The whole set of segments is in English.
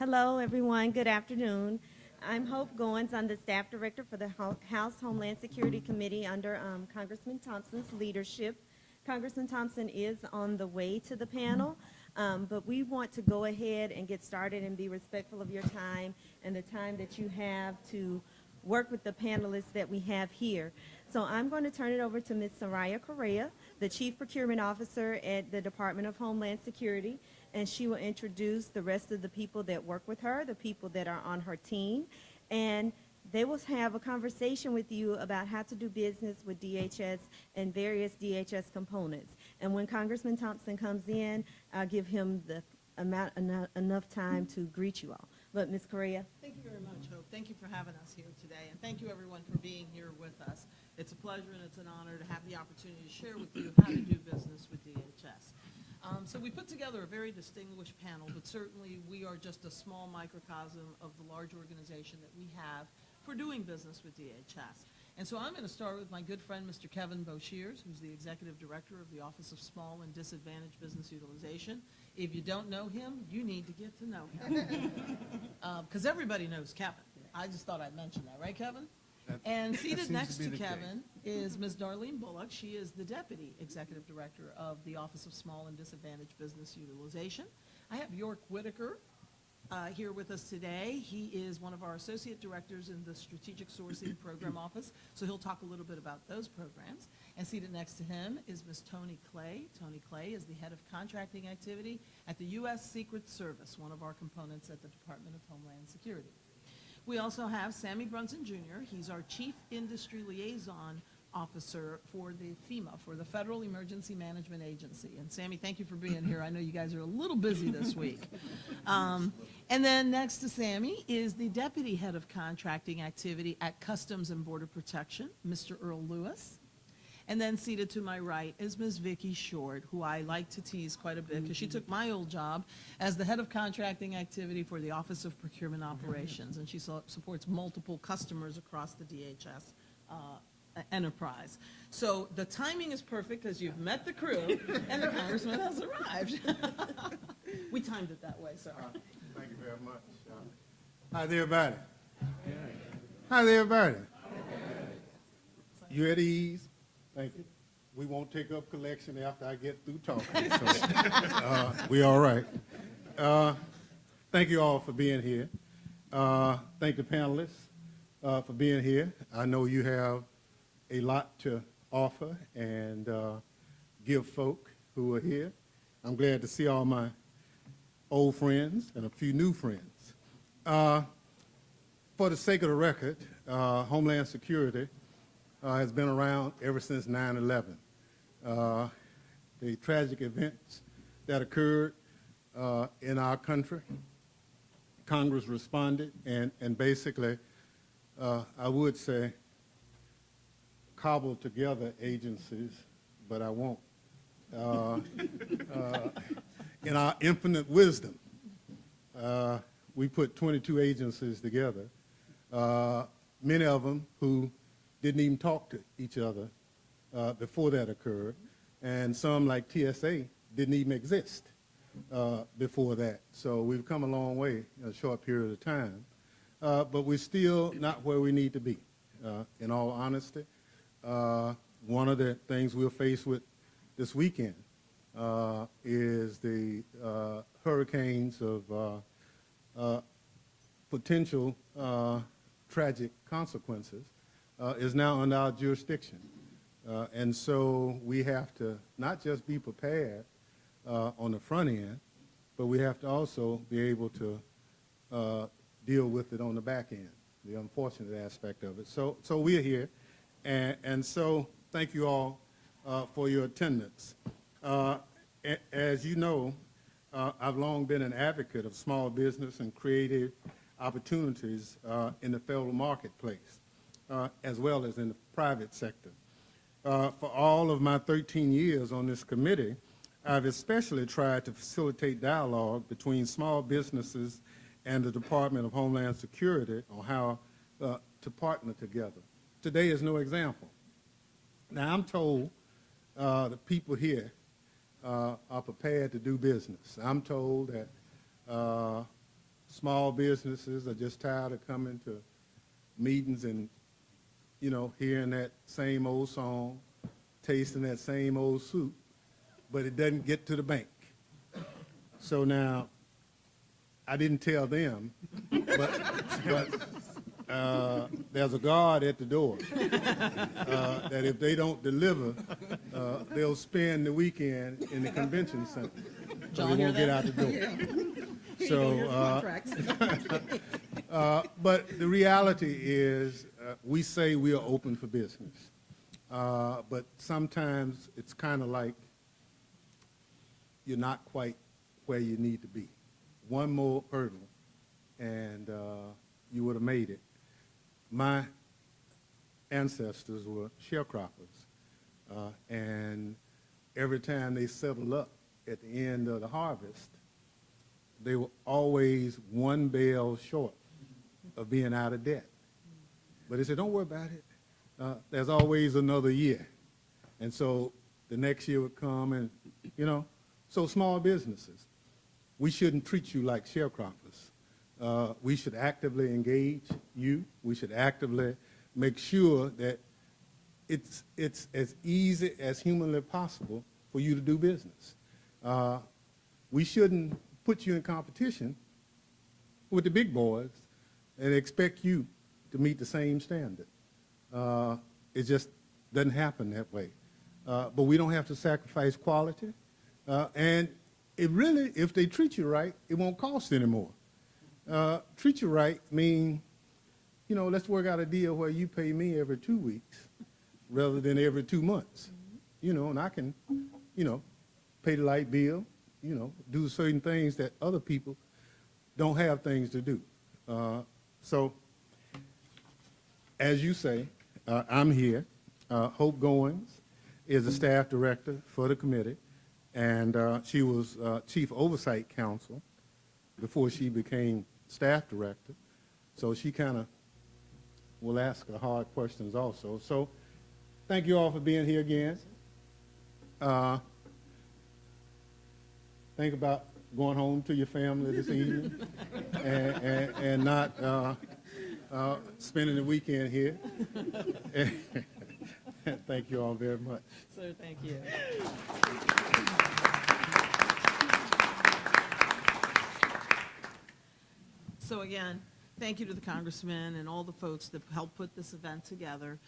Hello, everyone. Good afternoon. I'm Hope Goins. I'm the staff director for the House Homeland Security Committee under Congressman Thompson's leadership. Congressman Thompson is on the way to the panel, but we want to go ahead and get started and be respectful of your time and the time that you have to work with the panelists that we have here. So I'm going to turn it over to Ms. Soraya Correa, the Chief Procurement Officer at the Department of Homeland Security, and she will introduce the rest of the people that work with her, the people that are on her team, and they will have a conversation with you about how to do business with DHS and various DHS components. And when Congressman Thompson comes in, I'll give him the enough time to greet you all. But Ms. Correa. Thank you very much, Hope. Thank you for having us here today, and thank you everyone for being here with us. It's a pleasure and it's an honor to have the opportunity to share with you how to do business with DHS. So we put together a very distinguished panel, but certainly we are just a small microcosm of the large organization that we have for doing business with DHS. And so I'm going to start with my good friend, Mr. Kevin Boshears, who's the Executive Director of the Office of Small and Disadvantaged Business Utilization. If you don't know him, you need to get to know him. Because everybody knows Kevin. I just thought I'd mention that, right, Kevin? And seated next to Kevin is Ms. Darlene Bullock. She is the Deputy Executive Director of the Office of Small and Disadvantaged Business Utilization. I have York Whitaker here with us today. He is one of our Associate Directors in the Strategic Sourcing Program Office, so he'll talk a little bit about those programs. And seated next to him is Ms. Toni Clay. Toni Clay is the Head of Contracting Activity at the U.S. Secret Service, one of our components at the Department of Homeland Security. We also have Sammy Brunson, Jr. He's our Chief Industry Liaison Officer for the Fema, for the Federal Emergency Management Agency. And Sammy, thank you for being here. I know you guys are a little busy this week. And then next to Sammy is the Deputy Head of Contracting Activity at Customs and Border Protection, Mr. Earl Lewis. And then seated to my right is Ms. Vicki Short, who I like to tease quite a bit because she took my old job as the Head of Contracting Activity for the Office of Procurement Operations, and she supports multiple customers across the DHS enterprise. So the timing is perfect because you've met the crew and the congressman has arrived. We timed it that way, sir. Thank you very much. How's everybody? How's everybody? You at ease? Thank you. We won't take up collection after I get through talking. So, we all right. Thank you all for being here. Thank the panelists for being here. I know you have a lot to offer and give folk who are here. I'm glad to see all my old friends and a few new friends. For the sake of the record, Homeland Security has been around ever since 9/11. The tragic events that occurred in our country, Congress responded and basically, I would say, cobbled together agencies, but I won't. In our infinite wisdom, we put 22 agencies together, many of them who didn't even talk to each other before that occurred, and some, like TSA, didn't even exist before that. So we've come a long way in a short period of time, but we're still not where we need to be, in all honesty. One of the things we're faced with this weekend is the hurricanes of potential tragic consequences is now under our jurisdiction. And so we have to not just be prepared on the front end, but we have to also be able to deal with it on the back end, the unfortunate aspect of it. So we're here, and so thank you all for your attendance. As you know, I've long been an advocate of small business and creative opportunities in the federal marketplace, as well as in the private sector. For all of my 13 years on this committee, I've especially tried to facilitate dialogue between small businesses and the Department of Homeland Security on how to partner together. Today is no example. Now, I'm told the people here are prepared to do business. I'm told that small businesses are just tired of coming to meetings and, you know, hearing that same old song, tasting that same old soup, but it doesn't get to the bank. So now, I didn't tell them, but there's a guard at the door that if they don't deliver, they'll spend the weekend in the convention center. So they won't get out the door. So, but the reality is, we say we are open for business, but sometimes it's kind of like you're not quite where you need to be. One more hurdle, and you would have made it. My ancestors were sharecroppers, and every time they settled up at the end of the harvest, they were always one bale short of being out of debt. But they said, don't worry about it. There's always another year. And so the next year would come and, you know, so small businesses, we shouldn't treat you like sharecroppers. We should actively engage you. We should actively make sure that it's as easy as humanly possible for you to do business. We shouldn't put you in competition with the big boys and expect you to meet the same standard. It just doesn't happen that way. But we don't have to sacrifice quality. And it really, if they treat you right, it won't cost anymore. Treat you right mean, you know, let's work out a deal where you pay me every 2 weeks rather than every 2 months. You know, and I can, you know, pay the light bill, you know, do certain things that other people don't have things to do. So, as you say, I'm here. Hope Goins is the staff director for the committee, and she was chief oversight counsel before she became staff director. So she kind of will ask the hard questions also. So thank you all for being here again. Think about going home to your family this evening and not spending the weekend here. Thank you all very much. Sir, thank you. So again, thank you to the congressman and all the folks that helped put this event together.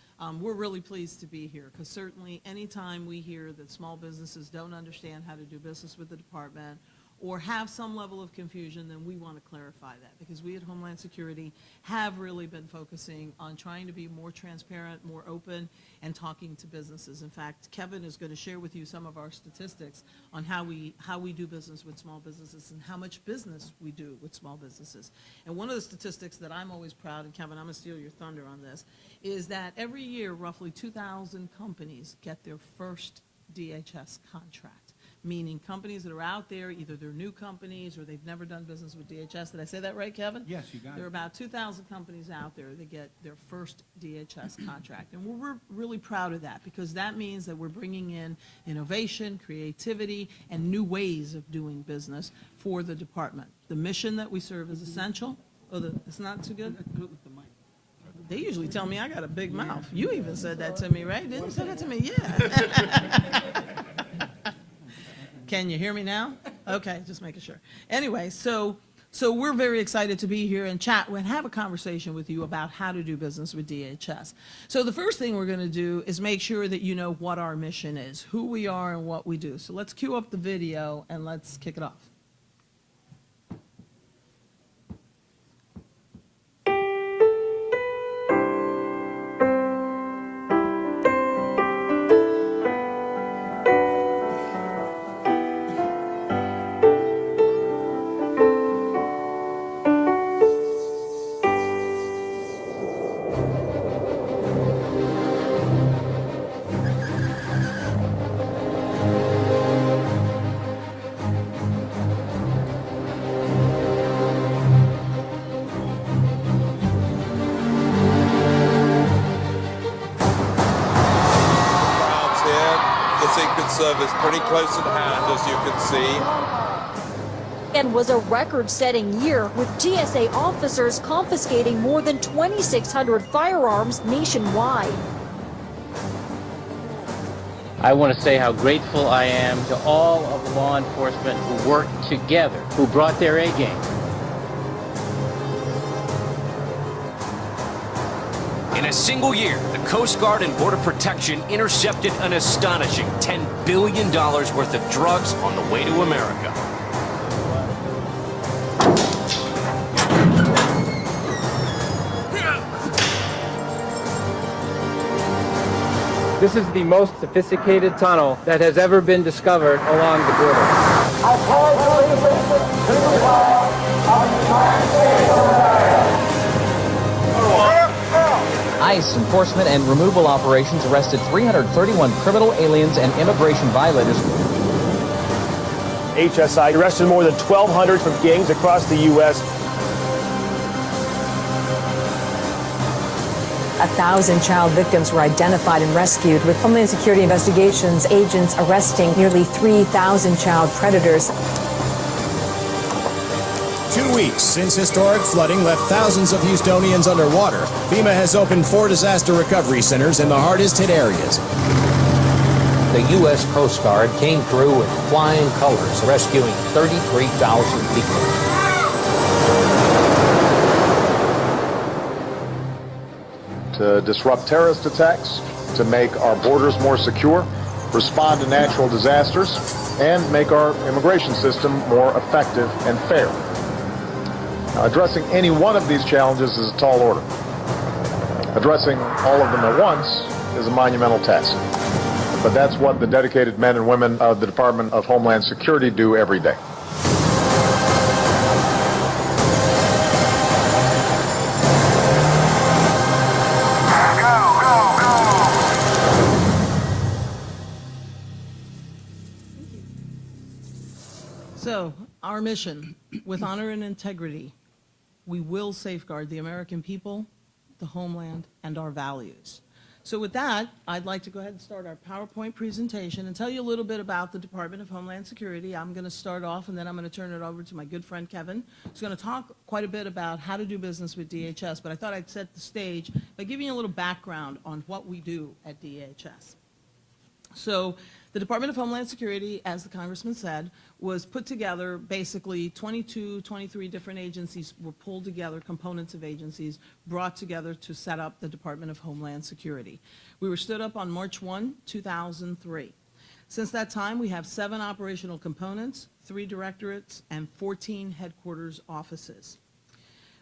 We're really pleased to be here because certainly anytime we hear that small businesses don't understand how to do business with the department or have some level of confusion, then we want to clarify that because we at Homeland Security have really been focusing on trying to be more transparent, more open, and talking to businesses. In fact, Kevin is going to share with you some of our statistics on how we do business with small businesses and how much business we do with small businesses. And one of the statistics that I'm always proud, and Kevin, I'm going to steal your thunder on this, is that every year roughly 2,000 companies get their first DHS contract. Meaning companies that are out there, either they're new companies or they've never done business with DHS. Did I say that right, Kevin? Yes, you got it. There are about 2,000 companies out there that get their first DHS contract. And we're really proud of that because that means that we're bringing in innovation, creativity, and new ways of doing business for the department. The mission that we serve is essential. Oh, it's not too good? They usually tell me I got a big mouth. You even said that to me, right? Didn't you say that to me? Yeah. Can you hear me now? Okay, just making sure. Anyway, so we're very excited to be here and chat and have a conversation with you about how to do business with DHS. So the first thing we're going to do is make sure that you know what our mission is, who we are and what we do. So let's cue up the video and let's kick it off. Secret Service pretty close at hand, as you can see. and was a record-setting year, with TSA officers confiscating more than 2,600 firearms nationwide. I want to say how grateful I am to all of law enforcement who worked together, who brought their A game. In a single year, the Coast Guard and Border Protection intercepted an astonishing $10 billion worth of drugs on the way to America. This is the most sophisticated tunnel that has ever been discovered along the border. I pledge allegiance to the flag of the United States of America. ICE enforcement and removal operations arrested 331 criminal aliens and immigration violators. HSI arrested more than 1,200 from gangs across the U.S. 1,000 child victims were identified and rescued, with Homeland Security investigations agents arresting nearly 3,000 child predators. 2 weeks since historic flooding left thousands of Houstonians underwater, FEMA has opened 4 disaster recovery centers in the hardest hit areas. The U.S. Coast Guard came through with flying colors, rescuing 33,000 people. To disrupt terrorist attacks, to make our borders more secure, respond to natural disasters, and make our immigration system more effective and fair. Now, addressing any one of these challenges is a tall order. Addressing all of them at once is a monumental task. But that's what the dedicated men and women of the Department of Homeland Security do every day. So, our mission, with honor and integrity, we will safeguard the American people, the homeland, and our values. So with that, I'd like to go ahead and start our PowerPoint presentation and tell you a little bit about the Department of Homeland Security. I'm going to start off, and then I'm going to turn it over to my good friend Kevin, who's going to talk quite a bit about how to do business with DHS. But I thought I'd set the stage by giving you a little background on what we do at DHS. So the Department of Homeland Security, as the Congressman said, was put together, basically 22, 23 different agencies were pulled together, components of agencies brought together to set up the Department of Homeland Security. We were stood up on March 1, 2003. Since that time, we have 7 operational components, 3 directorates, and 14 headquarters offices.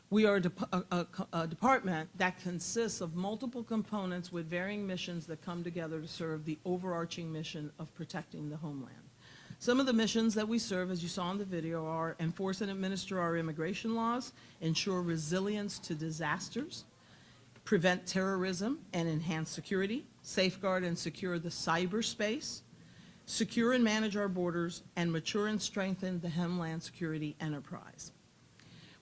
We are a department that consists of multiple components with varying missions that come together to serve the overarching mission of protecting the homeland. Some of the missions that we serve, as you saw in the video, are enforce and administer our immigration laws, ensure resilience to disasters, prevent terrorism and enhance security, safeguard and secure the cyberspace, secure and manage our borders, and mature and strengthen the Homeland Security enterprise.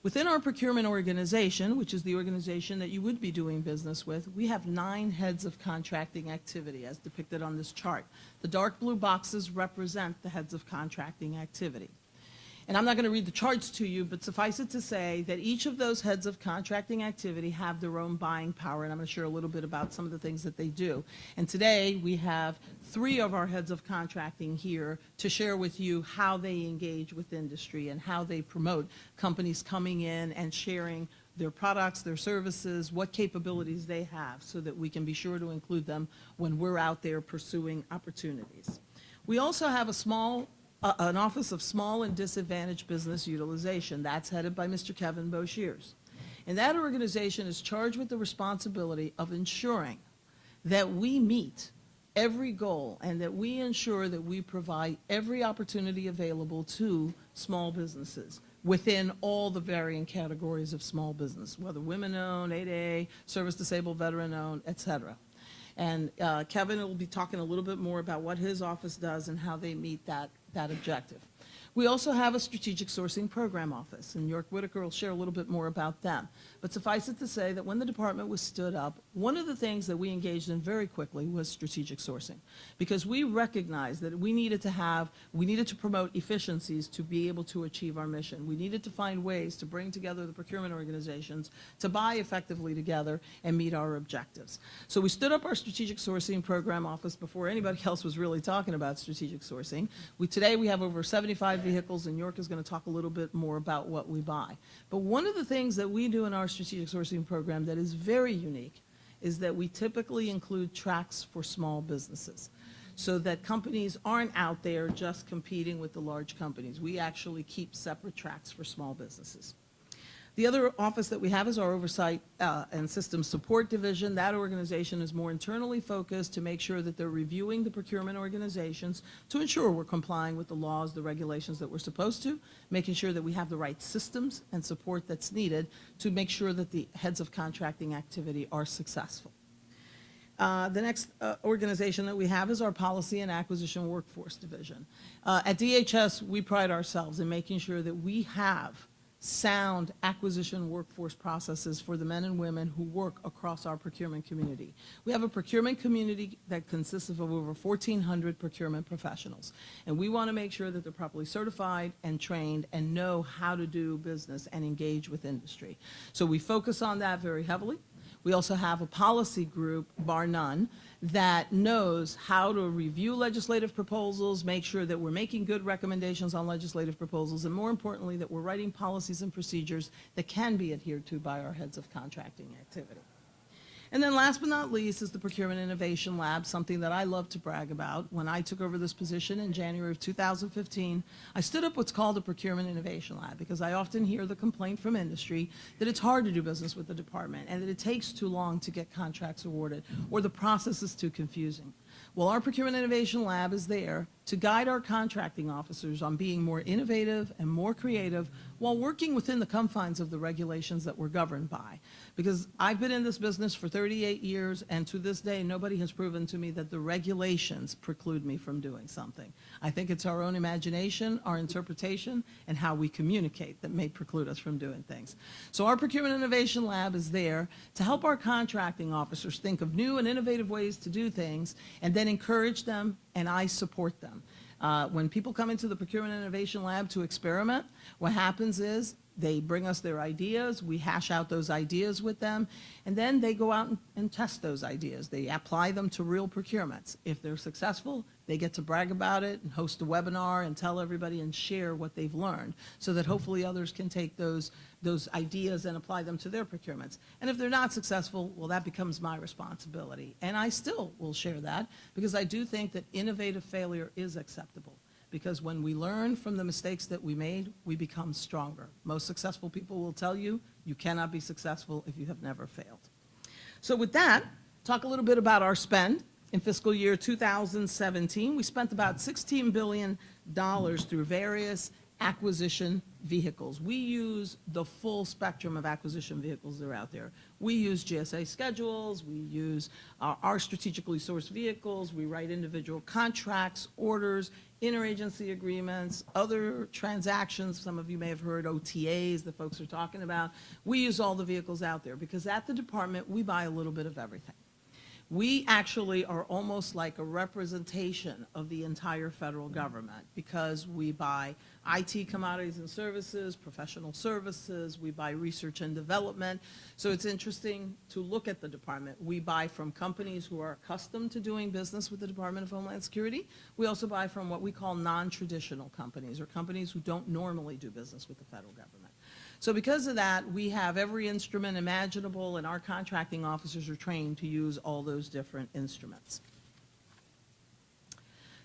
Within our procurement organization, which is the organization that you would be doing business with, we have 9 heads of contracting activity, as depicted on this chart. The dark blue boxes represent the heads of contracting activity. And I'm not going to read the charts to you, but suffice it to say that each of those heads of contracting activity have their own buying power, and I'm going to share a little bit about some of the things that they do. And today we have 3 of our heads of contracting here to share with you how they engage with industry and how they promote companies coming in and sharing their products, their services, what capabilities they have, so that we can be sure to include them when we're out there pursuing opportunities. We also have an Office of Small and Disadvantaged Business Utilization. That's headed by Mr. Kevin Boshiers. And that organization is charged with the responsibility of ensuring that we meet every goal and that we ensure that we provide every opportunity available to small businesses within all the varying categories of small business, whether women-owned, 8A, service-disabled, veteran-owned, et cetera. And Kevin will be talking a little bit more about what his office does and how they meet that objective. We also have a strategic sourcing program office, and York Whitaker will share a little bit more about them. But suffice it to say that when the department was stood up, one of the things that we engaged in very quickly was strategic sourcing, because we recognized that we needed to promote efficiencies to be able to achieve our mission. We needed to find ways to bring together the procurement organizations to buy effectively together and meet our objectives. So we stood up our strategic sourcing program office before anybody else was really talking about strategic sourcing. Today we have over 75 vehicles, and York is going to talk a little bit more about what we buy. But one of the things that we do in our strategic sourcing program that is very unique is that we typically include tracks for small businesses, so that companies aren't out there just competing with the large companies. We actually keep separate tracks for small businesses. The other office that we have is our Oversight and Systems Support Division. That organization is more internally focused to make sure that they're reviewing the procurement organizations to ensure we're complying with the laws, the regulations that we're supposed to, making sure that we have the right systems and support that's needed to make sure that the heads of contracting activity are successful. The next organization that we have is our Policy and Acquisition Workforce Division. At DHS, we pride ourselves in making sure that we have sound acquisition workforce processes for the men and women who work across our procurement community. We have a procurement community that consists of over 1,400 procurement professionals, and we want to make sure that they're properly certified and trained and know how to do business and engage with industry. So we focus on that very heavily. We also have a policy group, bar none, that knows how to review legislative proposals, make sure that we're making good recommendations on legislative proposals, and more importantly, that we're writing policies and procedures that can be adhered to by our heads of contracting activity. And then last but not least is the Procurement Innovation Lab, something that I love to brag about. When I took over this position in January of 2015, I stood up what's called the Procurement Innovation Lab, because I often hear the complaint from industry that it's hard to do business with the department and that it takes too long to get contracts awarded, or the process is too confusing. Well, our Procurement Innovation Lab is there to guide our contracting officers on being more innovative and more creative while working within the confines of the regulations that we're governed by. Because I've been in this business for 38 years, and to this day, nobody has proven to me that the regulations preclude me from doing something. I think it's our own imagination, our interpretation, and how we communicate that may preclude us from doing things. So our Procurement Innovation Lab is there to help our contracting officers think of new and innovative ways to do things, and then encourage them, and I support them. When people come into the Procurement Innovation Lab to experiment, what happens is they bring us their ideas, we hash out those ideas with them, and then they go out and test those ideas. They apply them to real procurements. If they're successful, they get to brag about it and host a webinar and tell everybody and share what they've learned, so that hopefully others can take those ideas and apply them to their procurements. And if they're not successful, well, that becomes my responsibility. And I still will share that, because I do think that innovative failure is acceptable. Because when we learn from the mistakes that we made, we become stronger. Most successful people will tell you, you cannot be successful if you have never failed. So with that, talk a little bit about our spend. In fiscal year 2017, we spent about $16 billion through various acquisition vehicles. We use the full spectrum of acquisition vehicles that are out there. We use GSA schedules, we use our strategically sourced vehicles, we write individual contracts, orders, interagency agreements, other transactions. Some of you may have heard OTAs that folks are talking about. We use all the vehicles out there, because at the department, we buy a little bit of everything. We actually are almost like a representation of the entire federal government, because we buy IT commodities and services, professional services, we buy research and development. So it's interesting to look at the department. We buy from companies who are accustomed to doing business with the Department of Homeland Security. We also buy from what we call non-traditional companies, or companies who don't normally do business with the federal government. So because of that, we have every instrument imaginable, and our contracting officers are trained to use all those different instruments.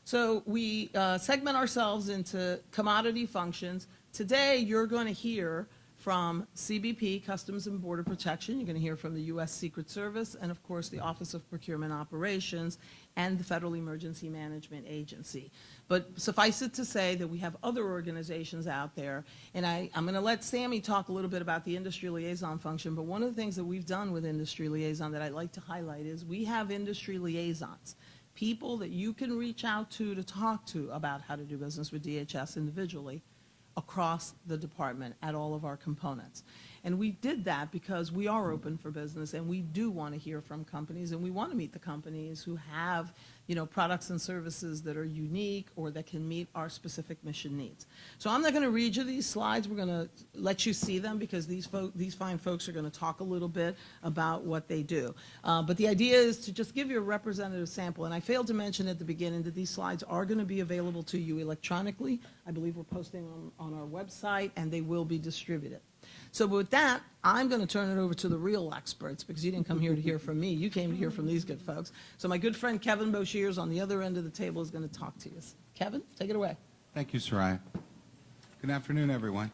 So we segment ourselves into commodity functions. Today, you're going to hear from CBP, Customs and Border Protection. You're going to hear from the U.S. Secret Service, and of course, the Office of Procurement Operations and the Federal Emergency Management Agency. But suffice it to say that we have other organizations out there, and I'm going to let Sammy talk a little bit about the industry liaison function, but one of the things that we've done with industry liaison that I'd like to highlight is we have industry liaisons. people that you can reach out to talk to about how to do business with DHS individually across the department at all of our components. And we did that because we are open for business and we do want to hear from companies and we want to meet the companies who have, products and services that are unique or that can meet our specific mission needs. So I'm not going to read you these slides. We're going to let you see them because these fine folks are going to talk a little bit about what they do. But the idea is to just give you a representative sample. And I failed to mention at the beginning that these slides are going to be available to you electronically. I believe we're posting on our website and they will be distributed. So with that, I'm going to turn it over to the real experts because you didn't come here to hear from me. You came to hear from these good folks. So my good friend Kevin Boshiers on the other end of the table is going to talk to you. Kevin, take it away. Thank you, Soraya. Good afternoon, everyone.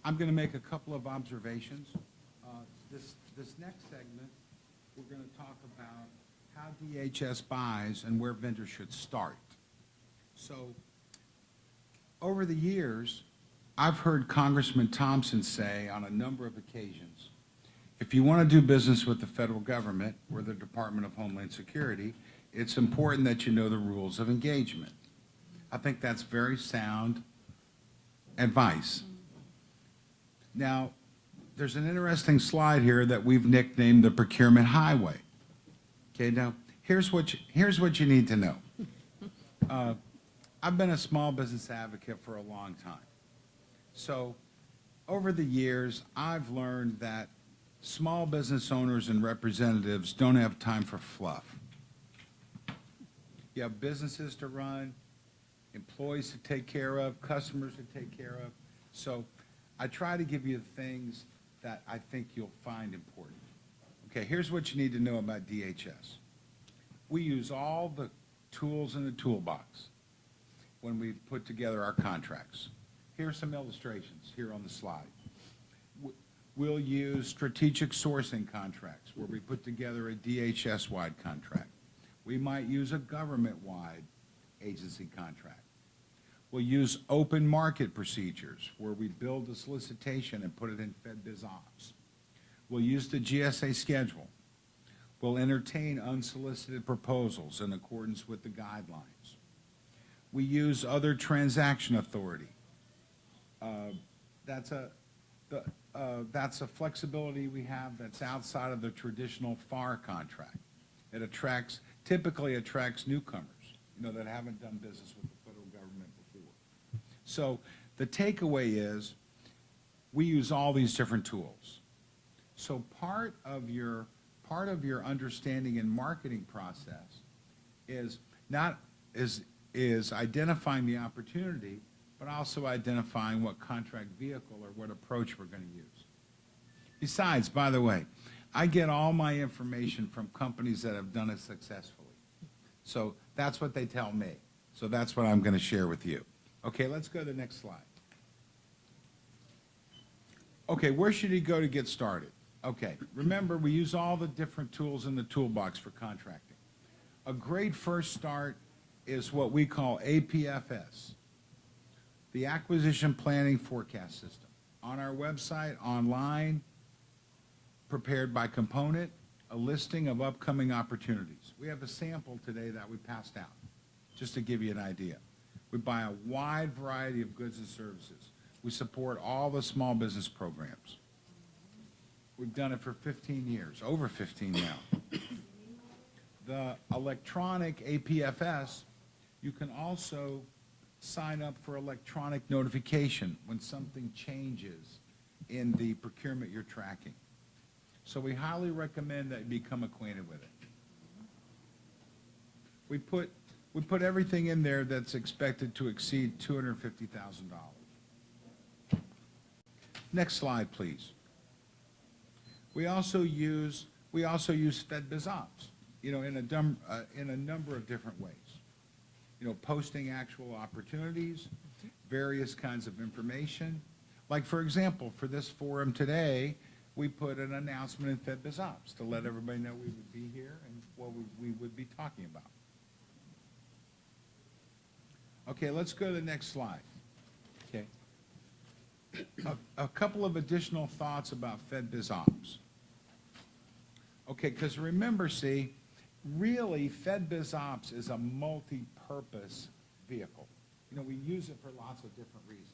I'm going to make a couple of observations. This next segment, we're going to talk about how DHS buys and where vendors should start. So, over the years, I've heard Congressman Thompson say on a number of occasions, if you want to do business with the federal government or the Department of Homeland Security, it's important that you know the rules of engagement. I think that's very sound advice. Now, there's an interesting slide here that we've nicknamed the procurement highway. Okay, now, here's what you need to know. I've been a small business advocate for a long time. So over the years, I've learned that small business owners and representatives don't have time for fluff. You have businesses to run, employees to take care of, customers to take care of. So I try to give you the things that I think you'll find important. Okay, here's what you need to know about DHS. We use all the tools in the toolbox when we put together our contracts. Here are some illustrations here on the slide. We'll use strategic sourcing contracts where we put together a DHS-wide contract. We might use a government-wide agency contract. We'll use open market procedures where we build a solicitation and put it in Fedbizopps. We'll use the GSA schedule. We'll entertain unsolicited proposals in accordance with the guidelines. We use other transaction authority. That's a flexibility we have that's outside of the traditional FAR contract. It typically attracts newcomers, that haven't done business with the federal government before. So the takeaway is we use all these different tools. So part of your understanding and marketing process is identifying the opportunity, but also identifying what contract vehicle or what approach we're going to use. Besides, by the way, I get all my information from companies that have done it successfully. So that's what they tell me. So that's what I'm going to share with you. Okay, let's go to the next slide. Okay, where should you go to get started? Okay, remember we use all the different tools in the toolbox for contracting. A great first start is what we call APFS, the Acquisition Planning Forecast System. On our website, online, prepared by component, a listing of upcoming opportunities. We have a sample today that we passed out, just to give you an idea. We buy a wide variety of goods and services. We support all the small business programs. We've done it for 15 years, over 15 now. The electronic APFS, you can also sign up for electronic notification when something changes in the procurement you're tracking. So we highly recommend that you become acquainted with it. We put everything in there that's expected to exceed $250,000. Next slide, please. We also use Fedbizopps, in a number of different ways. Posting actual opportunities, various kinds of information. Like, for example, for this forum today, we put an announcement in Fedbizopps to let everybody know we would be here and what we would be talking about. Okay, let's go to the next slide. Okay. A couple of additional thoughts about Fedbizopps. Okay, because remember, see, really, Fedbizopps is a multi-purpose vehicle. You know, we use it for lots of different reasons.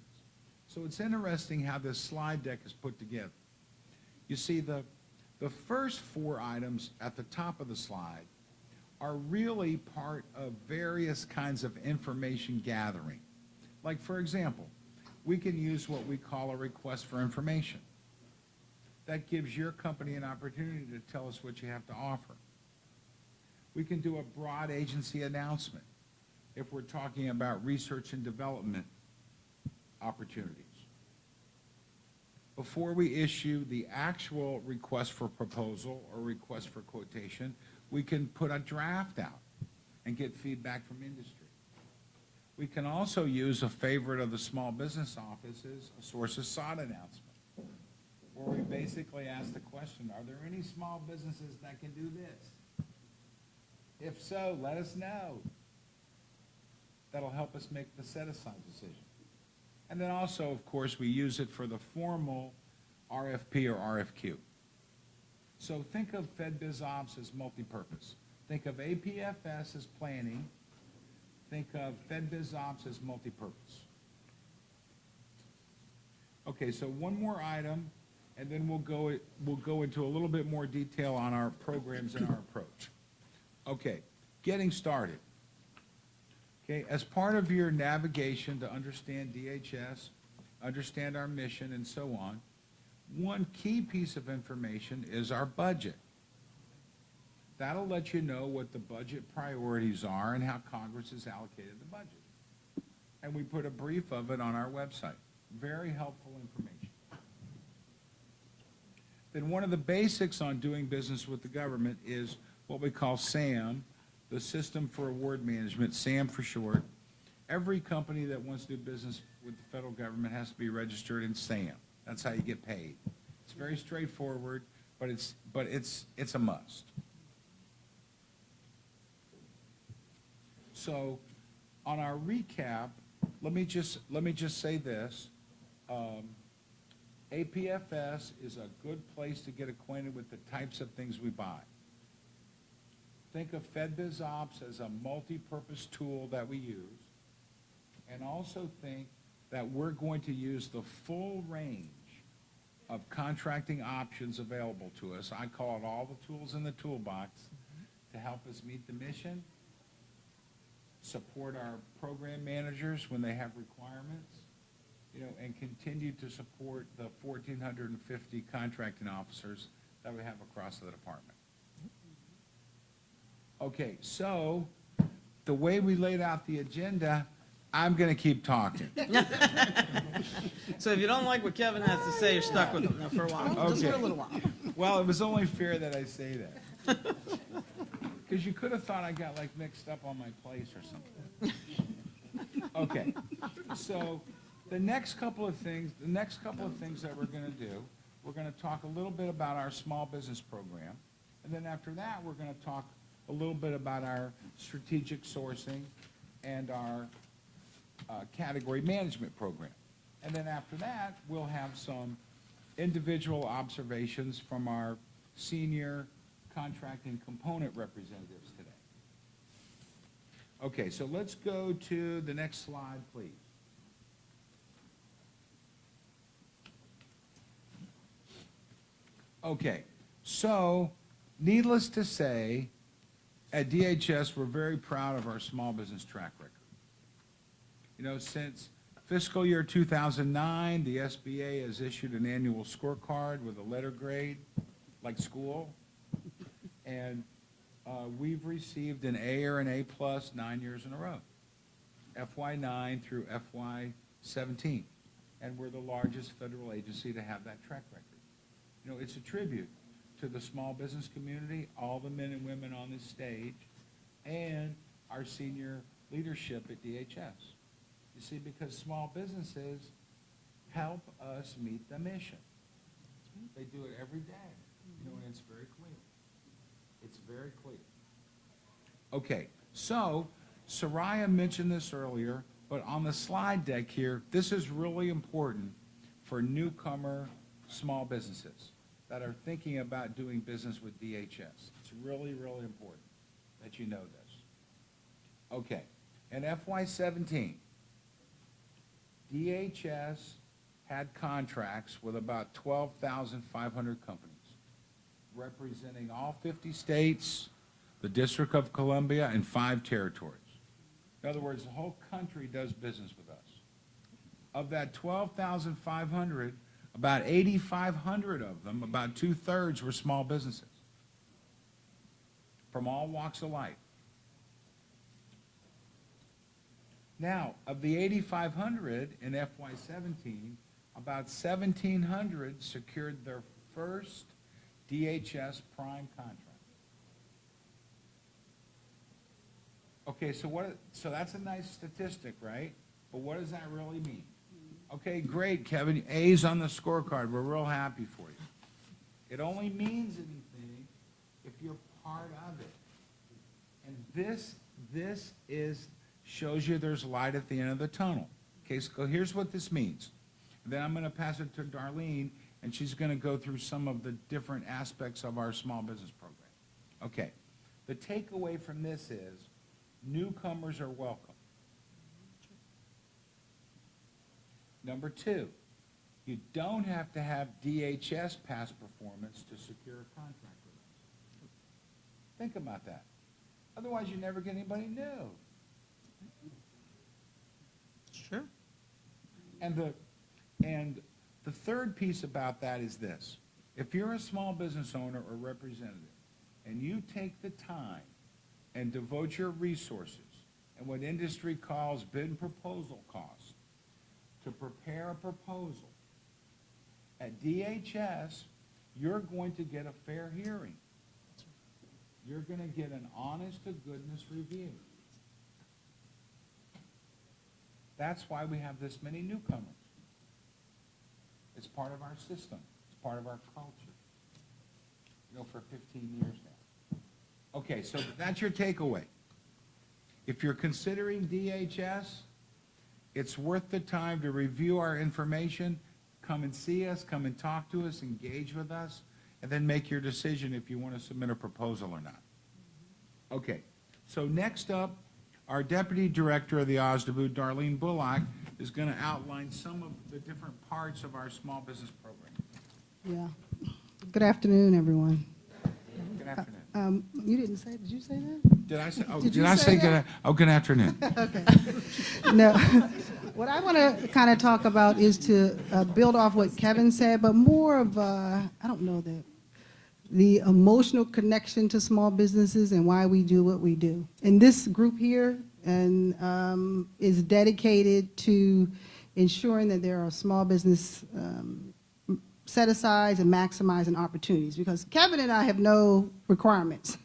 So it's interesting how this slide deck is put together. You see, the first 4 items at the top of the slide are really part of various kinds of information gathering. Like, for example, we can use what we call a request for information. That gives your company an opportunity to tell us what you have to offer. We can do a broad agency announcement if we're talking about research and development opportunities. Before we issue the actual request for proposal or request for quotation, we can put a draft out and get feedback from industry. We can also use a favorite of the small business offices, a source of sought announcement, where we basically ask the question, are there any small businesses that can do this? If so, let us know. That'll help us make the set-aside decision. And then also, of course, we use it for the formal RFP or RFQ. So think of Fedbizopps as multi-purpose. Think of APFS as planning. Think of Fedbizopps as multi-purpose. Okay, so one more item, and then we'll go into a little bit more detail on our programs and our approach. Okay, getting started. Okay, as part of your navigation to understand DHS, understand our mission, and so on, one key piece of information is our budget. That'll let you know what the budget priorities are and how Congress has allocated the budget. And we put a brief of it on our website. Very helpful information. Then one of the basics on doing business with the government is what we call SAM, the System for Award Management, SAM for short. Every company that wants to do business with the federal government has to be registered in SAM. That's how you get paid. It's very straightforward, but it's a must. So, on our recap, let me just say this: APFS is a good place to get acquainted with the types of things we buy. Think of Fedbizopps as a multi-purpose tool that we use, and also think that we're going to use the full range of contracting options available to us. I call it all the tools in the toolbox to help us meet the mission, support our program managers when they have requirements, and continue to support the 1,450 contracting officers that we have across the department. Okay, so the way we laid out the agenda, I'm going to keep talking. So if you don't like what Kevin has to say, you're stuck with him now for a while. Okay. Just for a little while. Well, it was only fair that I say that. Because you could have thought I got mixed up on my place or something. Okay, so the next couple of things that we're going to do, we're going to talk a little bit about our small business program, and then after that, we're going to talk a little bit about our strategic sourcing and our category management program. And then after that, we'll have some individual observations from our senior contracting component representatives today. Okay, so let's go to the next slide, please. Okay, so needless to say, at DHS, we're very proud of our small business track record. Since fiscal year 2009, the SBA has issued an annual scorecard with a letter grade, like school, and we've received an A or an A+ 9 years in a row, FY9 through FY17, and we're the largest federal agency to have that track record. It's a tribute to the small business community, all the men and women on this stage, and our senior leadership at DHS. You see, because small businesses help us meet the mission. They do it every day, and it's very clear. It's very clear. Okay, so Soraya mentioned this earlier, but on the slide deck here, this is really important for newcomer small businesses. that are thinking about doing business with DHS. It's really, really important that you know this. Okay, in FY17, DHS had contracts with about 12,500 companies, representing all 50 states, the District of Columbia, and 5 territories. In other words, the whole country does business with us. Of that 12,500, about 8,500 of them, about 2/3 were small businesses from all walks of life. Now, of the 8,500 in FY17, about 1,700 secured their first DHS prime contract. Okay, so that's a nice statistic, right? But what does that really mean? Okay, great, Kevin. A's on the scorecard. We're real happy for you. It only means anything if you're part of it. And this shows you there's light at the end of the tunnel. Okay, so here's what this means. And then I'm going to pass it to Darlene, and she's going to go through some of the different aspects of our small business program. Okay, the takeaway from this is newcomers are welcome. Number 2, you don't have to have DHS past performance to secure a contract with us. Think about that. Otherwise, you never get anybody new. Sure. And the third piece about that is this. If you're a small business owner or representative and you take the time and devote your resources and what industry calls bid and proposal costs to prepare a proposal, at DHS, you're going to get a fair hearing. You're going to get an honest-to-goodness review. That's why we have this many newcomers. It's part of our system. It's part of our culture. For 15 years now. Okay, so that's your takeaway. If you're considering DHS, it's worth the time to review our information, come and see us, come and talk to us, engage with us, and then make your decision if you want to submit a proposal or not. Okay, so next up, our Deputy Director of the OSDBU, Darlene Bullock, is going to outline some of the different parts of our small business program. Yeah. Good afternoon, everyone. Good afternoon. You didn't say, did you say that? Did I say, that? Good afternoon. Okay. No. What I want to kind of talk about is to build off what Kevin said, but more of, I don't know, the emotional connection to small businesses and why we do what we do. And this group here is dedicated to ensuring that there are small business set-asides and maximizing opportunities, because Kevin and I have no requirements.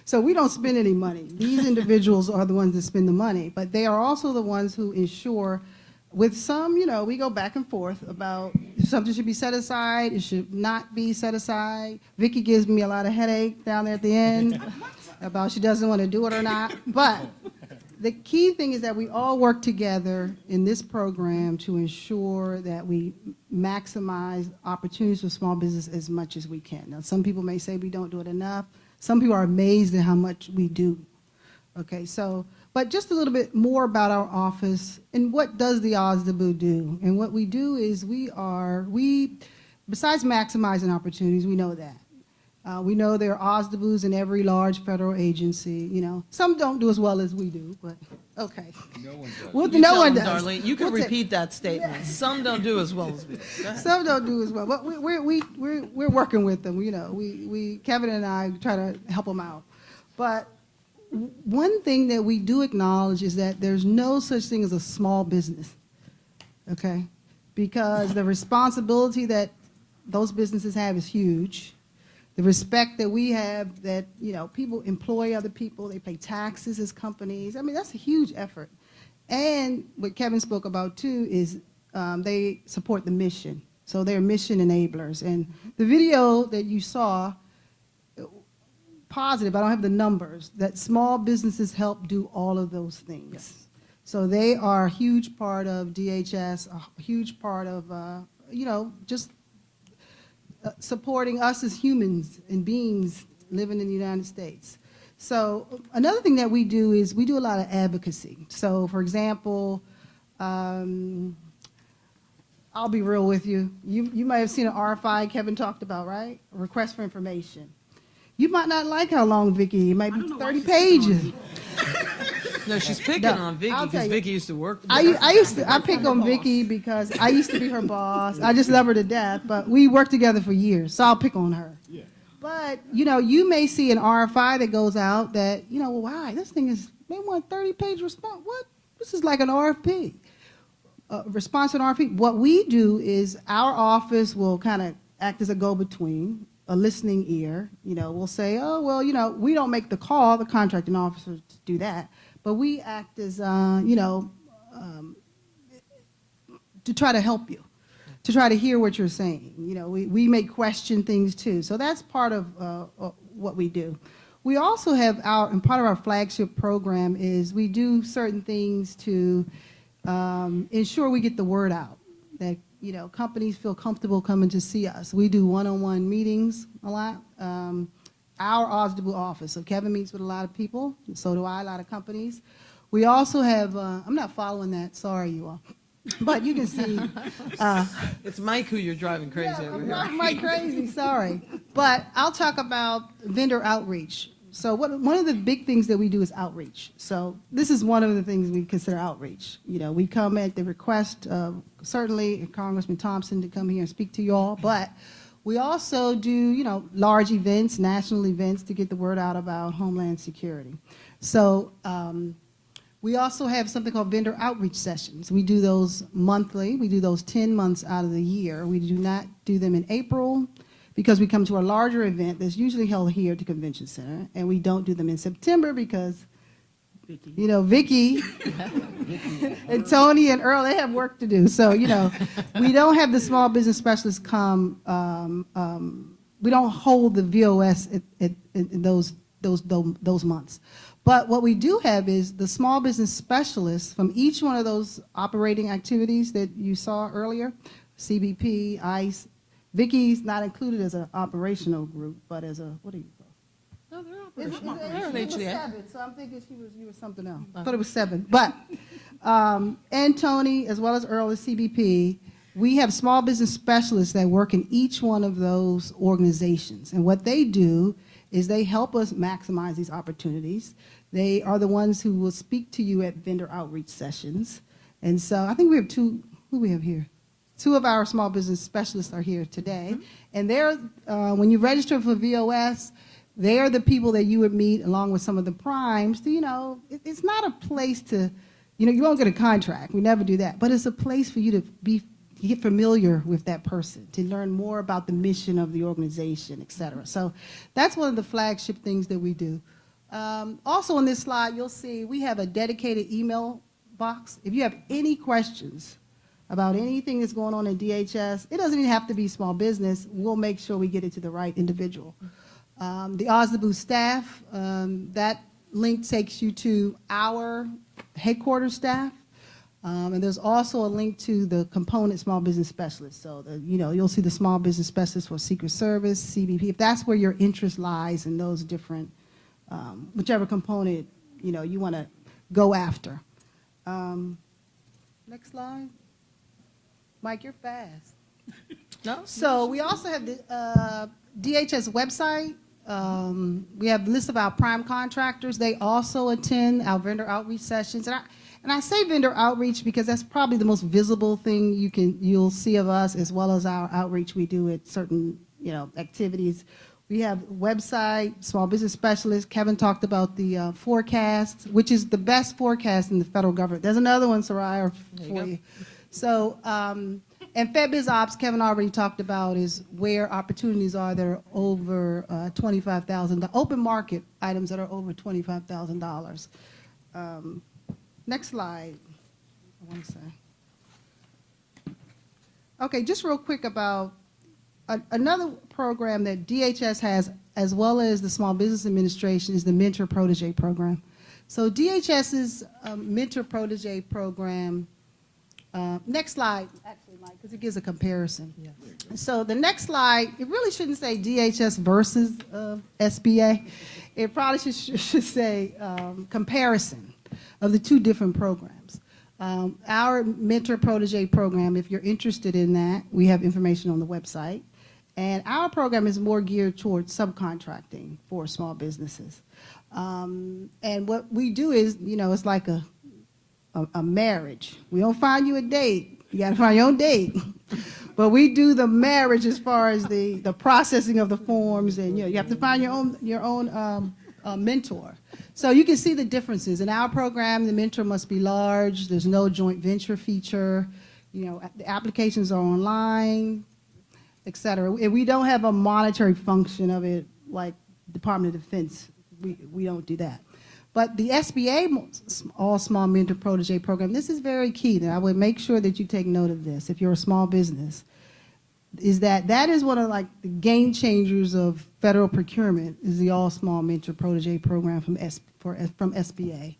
So we don't spend any money. These individuals are the ones that spend the money, but they are also the ones who ensure, with some, we go back and forth about if something should be set aside, it should not be set aside. Vicki gives me a lot of headache down there at the end about she doesn't want to do it or not. But the key thing is that we all work together in this program to ensure that we maximize opportunities for small business as much as we can. Now, some people may say we don't do it enough. Some people are amazed at how much we do. Okay, so, but just a little bit more about our office and what does the OSDBU do? And what we do is besides maximizing opportunities, we know that. We know there are OSDBUs in every large federal agency. Some don't do as well as we do, but okay. No one does. Well, no one does. Darlene, you can repeat that statement. Yeah. Some don't do as well as we do. Some don't do as well, but we're working with them. Kevin and I try to help them out. But one thing that we do acknowledge is that there's no such thing as a small business, okay? Because the responsibility that those businesses have is huge. The respect that we have that, people employ other people, they pay taxes as companies. I mean, that's a huge effort. And what Kevin spoke about too is they support the mission. So they're mission enablers. And the video that you saw, positive, I don't have the numbers, that small businesses help do all of those things. Yes. So they are a huge part of DHS, a huge part of, just supporting us as humans and beings living in the United States. So another thing that we do is we do a lot of advocacy. So for example, I'll be real with you. You might have seen an RFI Kevin talked about, right? A request for information. You might not like how long Vicki, it might be 30 pages. No, she's picking on Vicki because Vicki used to work for her. I pick on Vicki because I used to be her boss. I just love her to death, but we worked together for years, so I'll pick on her. Yeah. But, you may see an RFI that goes out that, well, why? This thing is, they want 30-page response. What? This is like an RFP. Response to an RFP. What we do is our office will kind of act as a go-between, a listening ear. We'll say, oh, well, we don't make the call, the contracting officers do that, but we act as, to try to help you, to try to hear what you're saying. We may question things too. So that's part of what we do. We also have and part of our flagship program is we do certain things to ensure we get the word out, that companies feel comfortable coming to see us. We do one-on-one meetings a lot. Our OSDBU office, so Kevin meets with a lot of people, and so do I, a lot of companies. We also have, I'm not following that, sorry you all, but you can see. It's Mike who you're driving crazy over here. Mike crazy, sorry. But I'll talk about vendor outreach. So one of the big things that we do is outreach. So this is one of the things we consider outreach. We come at the request of certainly Congressman Thompson to come here and speak to you all, but we also do, large events, national events to get the word out about Homeland Security. So we also have something called vendor outreach sessions. We do those monthly. We do those 10 months out of the year. We do not do them in April, because we come to a larger event that's usually held here at the Convention Center, and we don't do them in September because, Vicki and Tony and Earl, they have work to do. So, we don't have the small business specialists come. We don't hold the VOS in those months. But what we do have is the small business specialists from each one of those operating activities that you saw earlier, CBP, ICE. Vicki's not included as an operational group, but as a, what do you call it? No, they're operational. They're an HCA. 7, so I'm thinking you were something else. I thought it was 7. But, and Tony, as well as Earl at CBP, we have small business specialists that work in each one of those organizations. And what they do is they help us maximize these opportunities. They are the ones who will speak to you at vendor outreach sessions. And so I think we have who do we have here? 2 of our small business specialists are here today. Mm-hmm. And they're, when you register for VOS, they're the people that you would meet along with some of the primes. To, it's not a place to, you won't get a contract. We never do that. But it's a place for you to get familiar with that person, to learn more about the mission of the organization, et cetera. So that's one of the flagship things that we do. Also on this slide, you'll see we have a dedicated email box. If you have any questions about anything that's going on in DHS, it doesn't even have to be small business. We'll make sure we get it to the right individual. The OSDBU staff, that link takes you to our headquarters staff. And there's also a link to the component small business specialist. So, you'll see the small business specialist for Secret Service, CBP, if that's where your interest lies in those different, whichever component, you want to go after. Next slide. Mike, you're fast. No. So we also have the DHS website. We have a list of our prime contractors. They also attend our vendor outreach sessions. And I say vendor outreach because that's probably the most visible thing you'll see of us, as well as our outreach we do at certain activities. We have website, small business specialists. Kevin talked about the forecast, which is the best forecast in the federal government. There's another one, Soraya, for you. So, and Fedbizopps, Kevin already talked about, is where opportunities are that are over $25,000, the open market items that are over $25,000. Next slide, I want to say. Okay, just real quick about another program that DHS has, as well as the Small Business Administration, is the Mentor-Protege Program. So DHS's Mentor-Protege Program Next slide, actually, Mike, because it gives a comparison. So the next slide, it really shouldn't say DHS versus SBA. It probably should say comparison of the two different programs. Our Mentor-Protege program, if you're interested in that, we have information on the website. And our program is more geared towards subcontracting for small businesses. And what we do is, it's like a marriage. We don't find you a date. You got to find your own date. But we do the marriage as far as the processing of the forms, and you have to find your own mentor. So you can see the differences. In our program, the mentor must be large. There's no joint venture feature. The applications are online, et cetera. And we don't have a monetary function of it like Department of Defense. We don't do that. But the SBA, All Small Mentor-Protege Program, this is very key. Now, I would make sure that you take note of this if you're a small business, is that is one of the game changers of federal procurement is the All Small Mentor-Protege Program from SBA.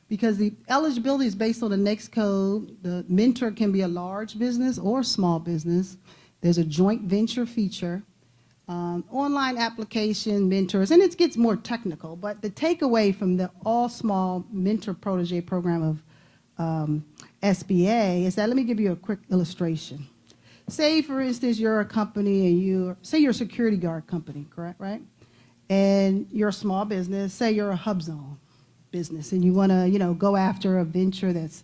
Because the eligibility is based on the NAICS code. The mentor can be a large business or small business. There's a joint venture feature. Online application, mentors, and it gets more technical, but the takeaway from the All Small Mentor-Protege Program of SBA is that, let me give you a quick illustration. Say, for instance, you're a company and say you're a security guard company, correct, right? And you're a small business, say you're a hub zone business, and you want to, go after a venture that's,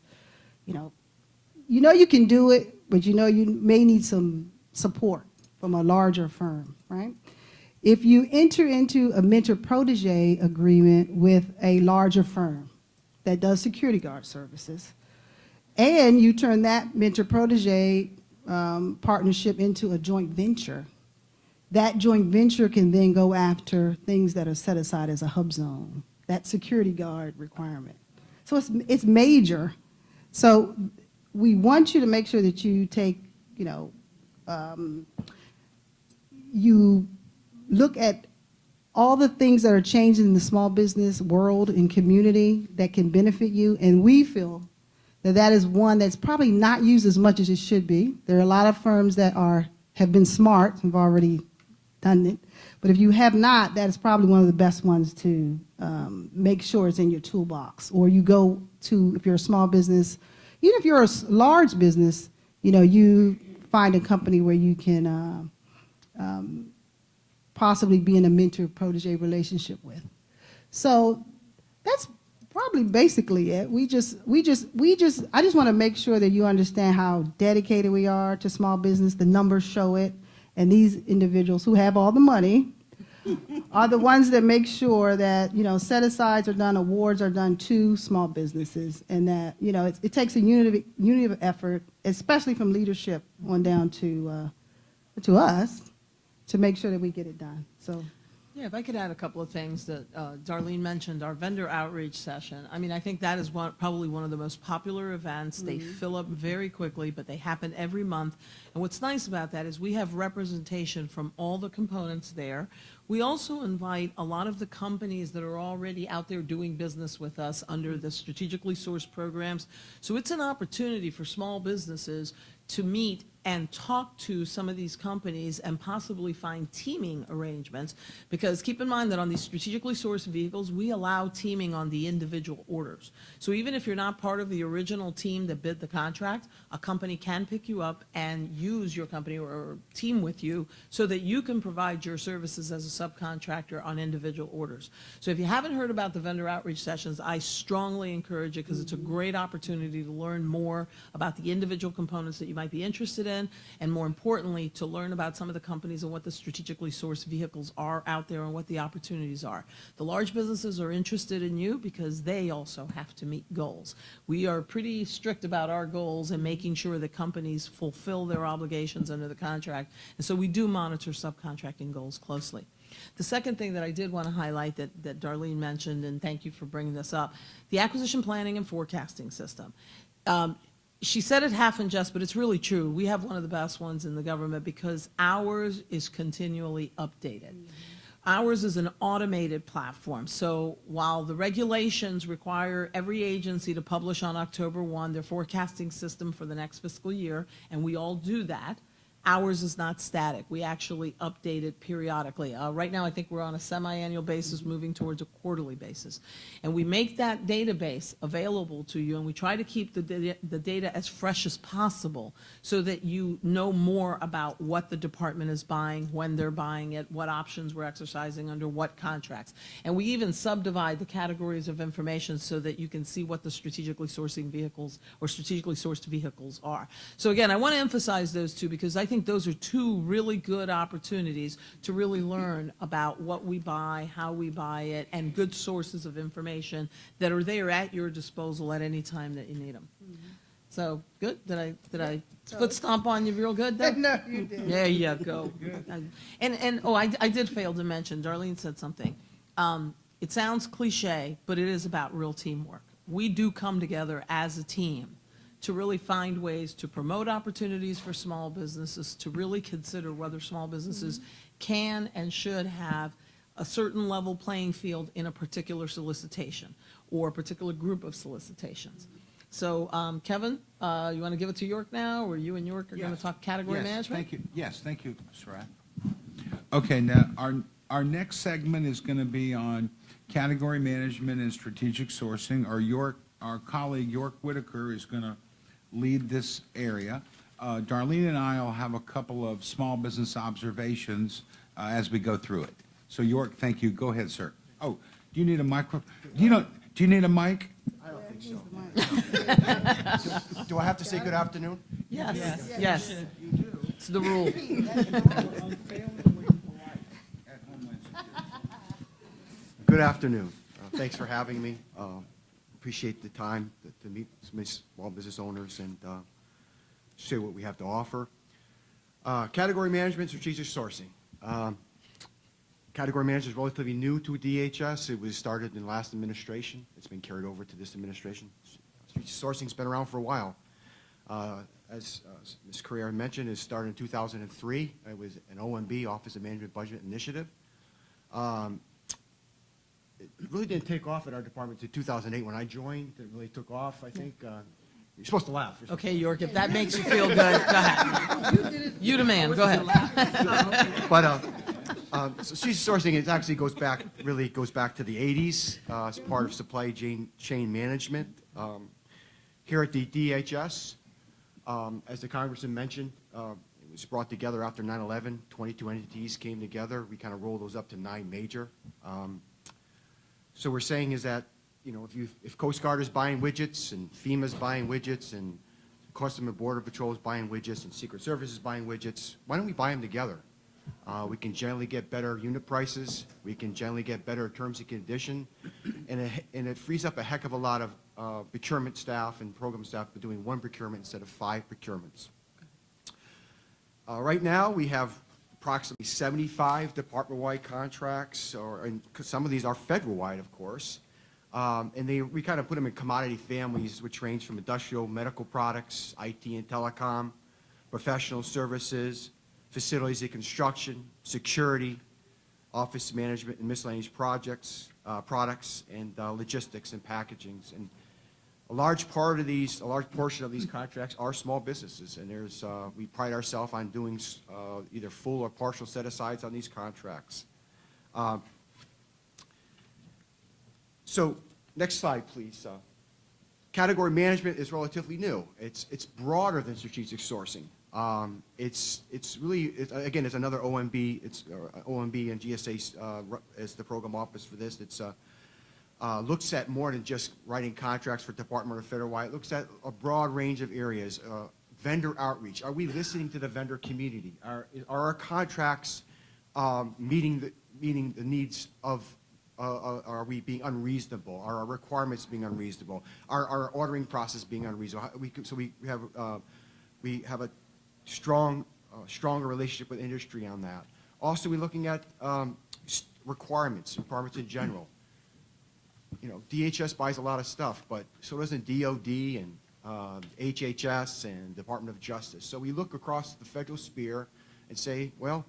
you can do it, but you may need some support from a larger firm, right? If you enter into a mentor-protege agreement with a larger firm that does security guard services, and you turn that mentor-protege partnership into a joint venture, that joint venture can then go after things that are set aside as a hub zone, that security guard requirement. So it's major. So we want you to make sure that you take, you look at all the things that are changing in the small business world and community that can benefit you, and we feel that is one that's probably not used as much as it should be. There are a lot of firms that have been smart, have already done it, but if you have not, that is probably one of the best ones to make sure it's in your toolbox. Or you go to, if you're a small business, even if you're a large business, you find a company where you can possibly be in a mentor-protege relationship with. So that's probably basically it. I just want to make sure that you understand how dedicated we are to small business. The numbers show it, and these individuals who have all the money are the ones that make sure that set-asides are done, awards are done to small businesses, and that it takes a unity of effort, especially from leadership on down to us, to make sure that we get it done. So. Yeah, if I could add a couple of things that Darlene mentioned, our vendor outreach session. I mean, I think that is probably one of the most popular events. They fill up very quickly, but they happen every month. And what's nice about that is we have representation from all the components there. We also invite a lot of the companies that are already out there doing business with us under the strategically sourced programs. So it's an opportunity for small businesses to meet and talk to some of these companies and possibly find teaming arrangements, because keep in mind that on these strategically sourced vehicles, we allow teaming on the individual orders. So even if you're not part of the original team that bid the contract, a company can pick you up and use your company or team with you so that you can provide your services as a subcontractor on individual orders. So if you haven't heard about the vendor outreach sessions, I strongly encourage it, because it's a great opportunity to learn more about the individual components that you might be interested in, and more importantly, to learn about some of the companies and what the strategically sourced vehicles are out there and what the opportunities are. The large businesses are interested in you because they also have to meet goals. We are pretty strict about our goals and making sure that companies fulfill their obligations under the contract, and so we do monitor subcontracting goals closely. The second thing that I did want to highlight that Darlene mentioned, and thank you for bringing this up, the acquisition planning and forecasting system. She said it half in jest, but it's really true. We have one of the best ones in the government because ours is continually updated. Ours is an automated platform. So while the regulations require every agency to publish on October 1 their forecasting system for the next fiscal year, and we all do that, ours is not static. We actually update it periodically. Right now, I think we're on a semi-annual basis, moving towards a quarterly basis. And we make that database available to you, and we try to keep the data as fresh as possible so that you know more about what the department is buying, when they're buying it, what options we're exercising under what contracts. And we even subdivide the categories of information so that you can see what the strategically sourcing vehicles or strategically sourced vehicles are. So again, I want to emphasize those two because I think those are two really good opportunities to really learn about what we buy, how we buy it, and good sources of information that are there at your disposal at any time that you need them. So, good? Did I foot stomp on you real good there? No, you did. There you go. And I did fail to mention, Darlene said something. It sounds cliche, but it is about real teamwork. We do come together as a team to really find ways to promote opportunities for small businesses, to really consider whether small businesses can and should have a certain level playing field in a particular solicitation or a particular group of solicitations. So, Kevin, you want to give it to York now, or you and York are going to talk category management? Thank you. Yes, thank you, Ms. Rath. Okay, now our next segment is going to be on category management and strategic sourcing. Our colleague York Whitaker is going to lead this area. Darlene and I will have a couple of small business observations as we go through it. So York, thank you. Go ahead, sir. Oh, do you need a micro? Do you need a mic? I don't think so. Do I have to say good afternoon? Yes. Yes. You do. It's the rule. Good afternoon. Thanks for having me. Appreciate the time to meet small business owners and share what we have to offer. Category management, strategic sourcing. Category management is relatively new to DHS. It was started in the last administration. It's been carried over to this administration. Strategic sourcing's been around for a while. As Ms. Carrera mentioned, it started in 2003. It was an OMB, Office of Management Budget Initiative. It really didn't take off at our department until 2008 when I joined. It really took off, I think. You're supposed to laugh. Okay, York, if that makes you feel good, go ahead. You the man, go ahead. But so strategic sourcing, it actually goes back to the 80s as part of supply chain management. Here at the DHS, as the Congressman mentioned, it was brought together after 9/11. 22 entities came together. We kind of rolled those up to 9 major. So we're saying is that, if Coast Guard is buying widgets and FEMA is buying widgets and Customs and Border Patrol is buying widgets and Secret Service is buying widgets, why don't we buy them together? We can generally get better unit prices. We can generally get better terms and conditions, and it frees up a heck of a lot of procurement staff and program staff for doing 1 procurement instead of 5 procurements. Right now, we have approximately 75 department-wide contracts, and some of these are federal-wide, of course. And we kind of put them in commodity families, which range from industrial, medical products, IT and telecom, professional services, facilities and construction, security, office management and miscellaneous products, and logistics and packagings. And a large portion of these contracts are small businesses, and we pride ourselves on doing either full or partial set-asides on these contracts. So, next slide, please. Category management is relatively new. It's broader than strategic sourcing. It's really, again, it's another OMB. It's OMB and GSA as the program office for this. It's looks at more than just writing contracts for department or federal-wide. It looks at a broad range of areas. Vendor outreach. Are we listening to the vendor community? Are our contracts meeting the needs of? Are we being unreasonable? Are our requirements being unreasonable? Are our ordering process being unreasonable? We have a stronger relationship with industry on that. Also, we're looking at requirements in general. DHS buys a lot of stuff, but so doesn't DOD and HHS and Department of Justice. So we look across the federal sphere and say, well,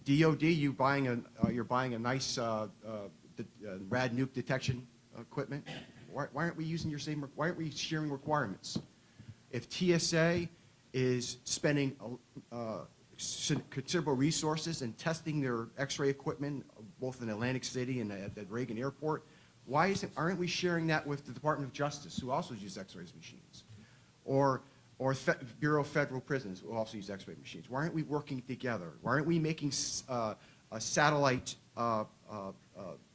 DOD, you're buying a nice rad nuke detection equipment. Why aren't we using your same? Why aren't we sharing requirements? If TSA is spending considerable resources in testing their X-ray equipment, both in Atlantic City and at Reagan Airport, aren't we sharing that with the Department of Justice, who also use X-ray machines, or Bureau of Federal Prisons, who also use X-ray machines? Why aren't we working together? Why aren't we making satellite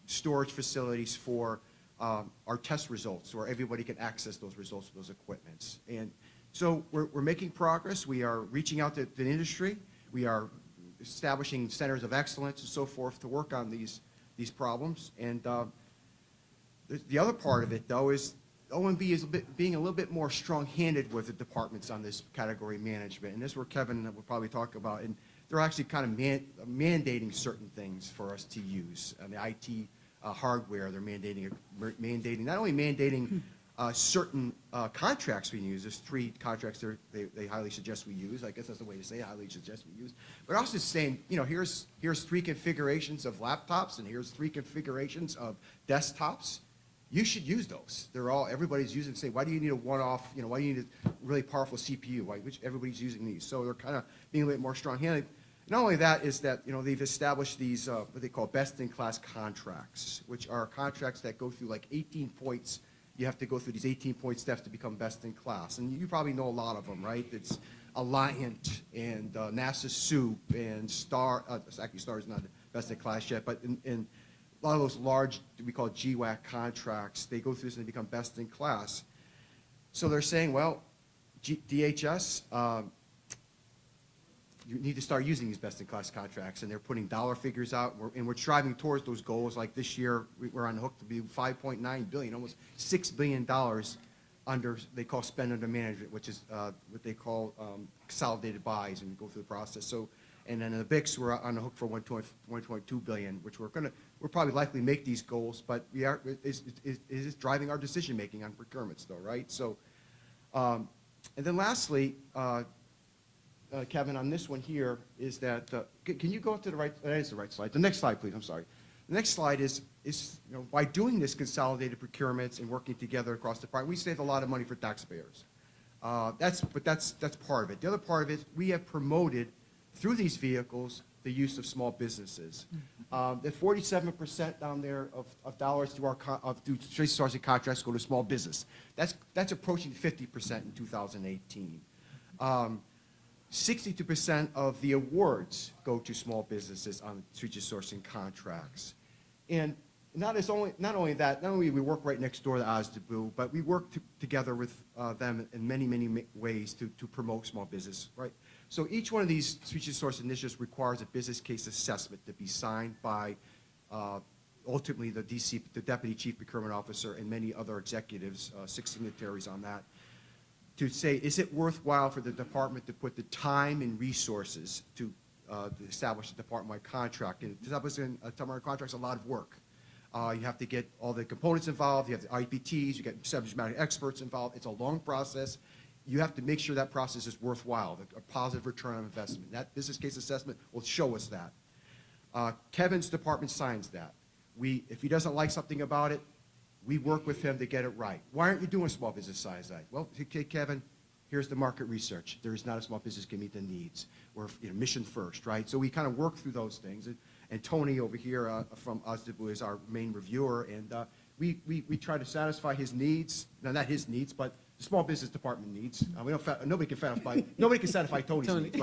storage facilities for our test results, where everybody can access those results of those equipments? And so we're making progress. We are reaching out to the industry. We are establishing centers of excellence and so forth to work on these problems. And the other part of it, though, is OMB is being a little bit more strong-handed with the departments on this category management. And this is where Kevin will probably talk about. And they're actually kind of mandating certain things for us to use. And the IT hardware, they're mandating, not only mandating certain contracts we use. There's 3 contracts they highly suggest we use. I guess that's the way to say it, highly suggest we use. But also saying, here's 3 configurations of laptops, and here's 3 configurations of desktops. You should use those. Everybody's using. Say, why do you need a one-off? Why do you need a really powerful CPU? Which everybody's using these. So they're kind of being a little bit more strong-handed. Not only that is that they've established these what they call best-in-class contracts, which are contracts that go through like 18 points. You have to go through these 18-point steps to become best in class. And you probably know a lot of them, right? It's Alliant and NASA Soup and Star. Actually, Star is not best in class yet, but in a lot of those large, we call it GWAC contracts, they go through this and they become best in class. So they're saying, well, DHS, you need to start using these best-in-class contracts, and they're putting dollar figures out, and we're striving towards those goals. Like this year, we're on the hook to be $5.9 billion, almost $6 billion they call spend under management, which is what they call consolidated buys, and we go through the process. So, and then in the BICS, we're on the hook for $1.2 billion, which we'll probably likely make these goals, but it is driving our decision making on procurements, though, right? So, and then lastly. Kevin, on this one here is that, can you go to the right, that is the right slide. The next slide, please, I'm sorry. The next slide is by doing this consolidated procurements and working together across the department, we save a lot of money for taxpayers. That's part of it. The other part of it, we have promoted through these vehicles the use of small businesses. The 47% down there of dollars through trade sourcing contracts go to small business. That's approaching 50% in 2018. 62% of the awards go to small businesses on strategic sourcing contracts. And not only that, not only we work right next door to OSDBU, but we work together with them in many, many ways to promote small business, right? So each one of these strategic source initiatives requires a business case assessment to be signed by ultimately the Deputy Chief Procurement Officer and many other executives, 6 signatories on that, to say, is it worthwhile for the department to put the time and resources to establish a department-wide contract? And establishing a department-wide contract is a lot of work. You have to get all the components involved. You have the IPTs. You get subject matter experts involved. It's a long process. You have to make sure that process is worthwhile, a positive return on investment. That business case assessment will show us that. Kevin's department signs that. If he doesn't like something about it, we work with him to get it right. Why aren't you doing small business size act? Well, okay, Kevin, here's the market research. There is not a small business can meet the needs. We're mission first, right? So we kind of work through those things. And Tony over here from OSDBU is our main reviewer, and we try to satisfy his needs. No, not his needs, but the small business department needs. Nobody can satisfy Tony's needs,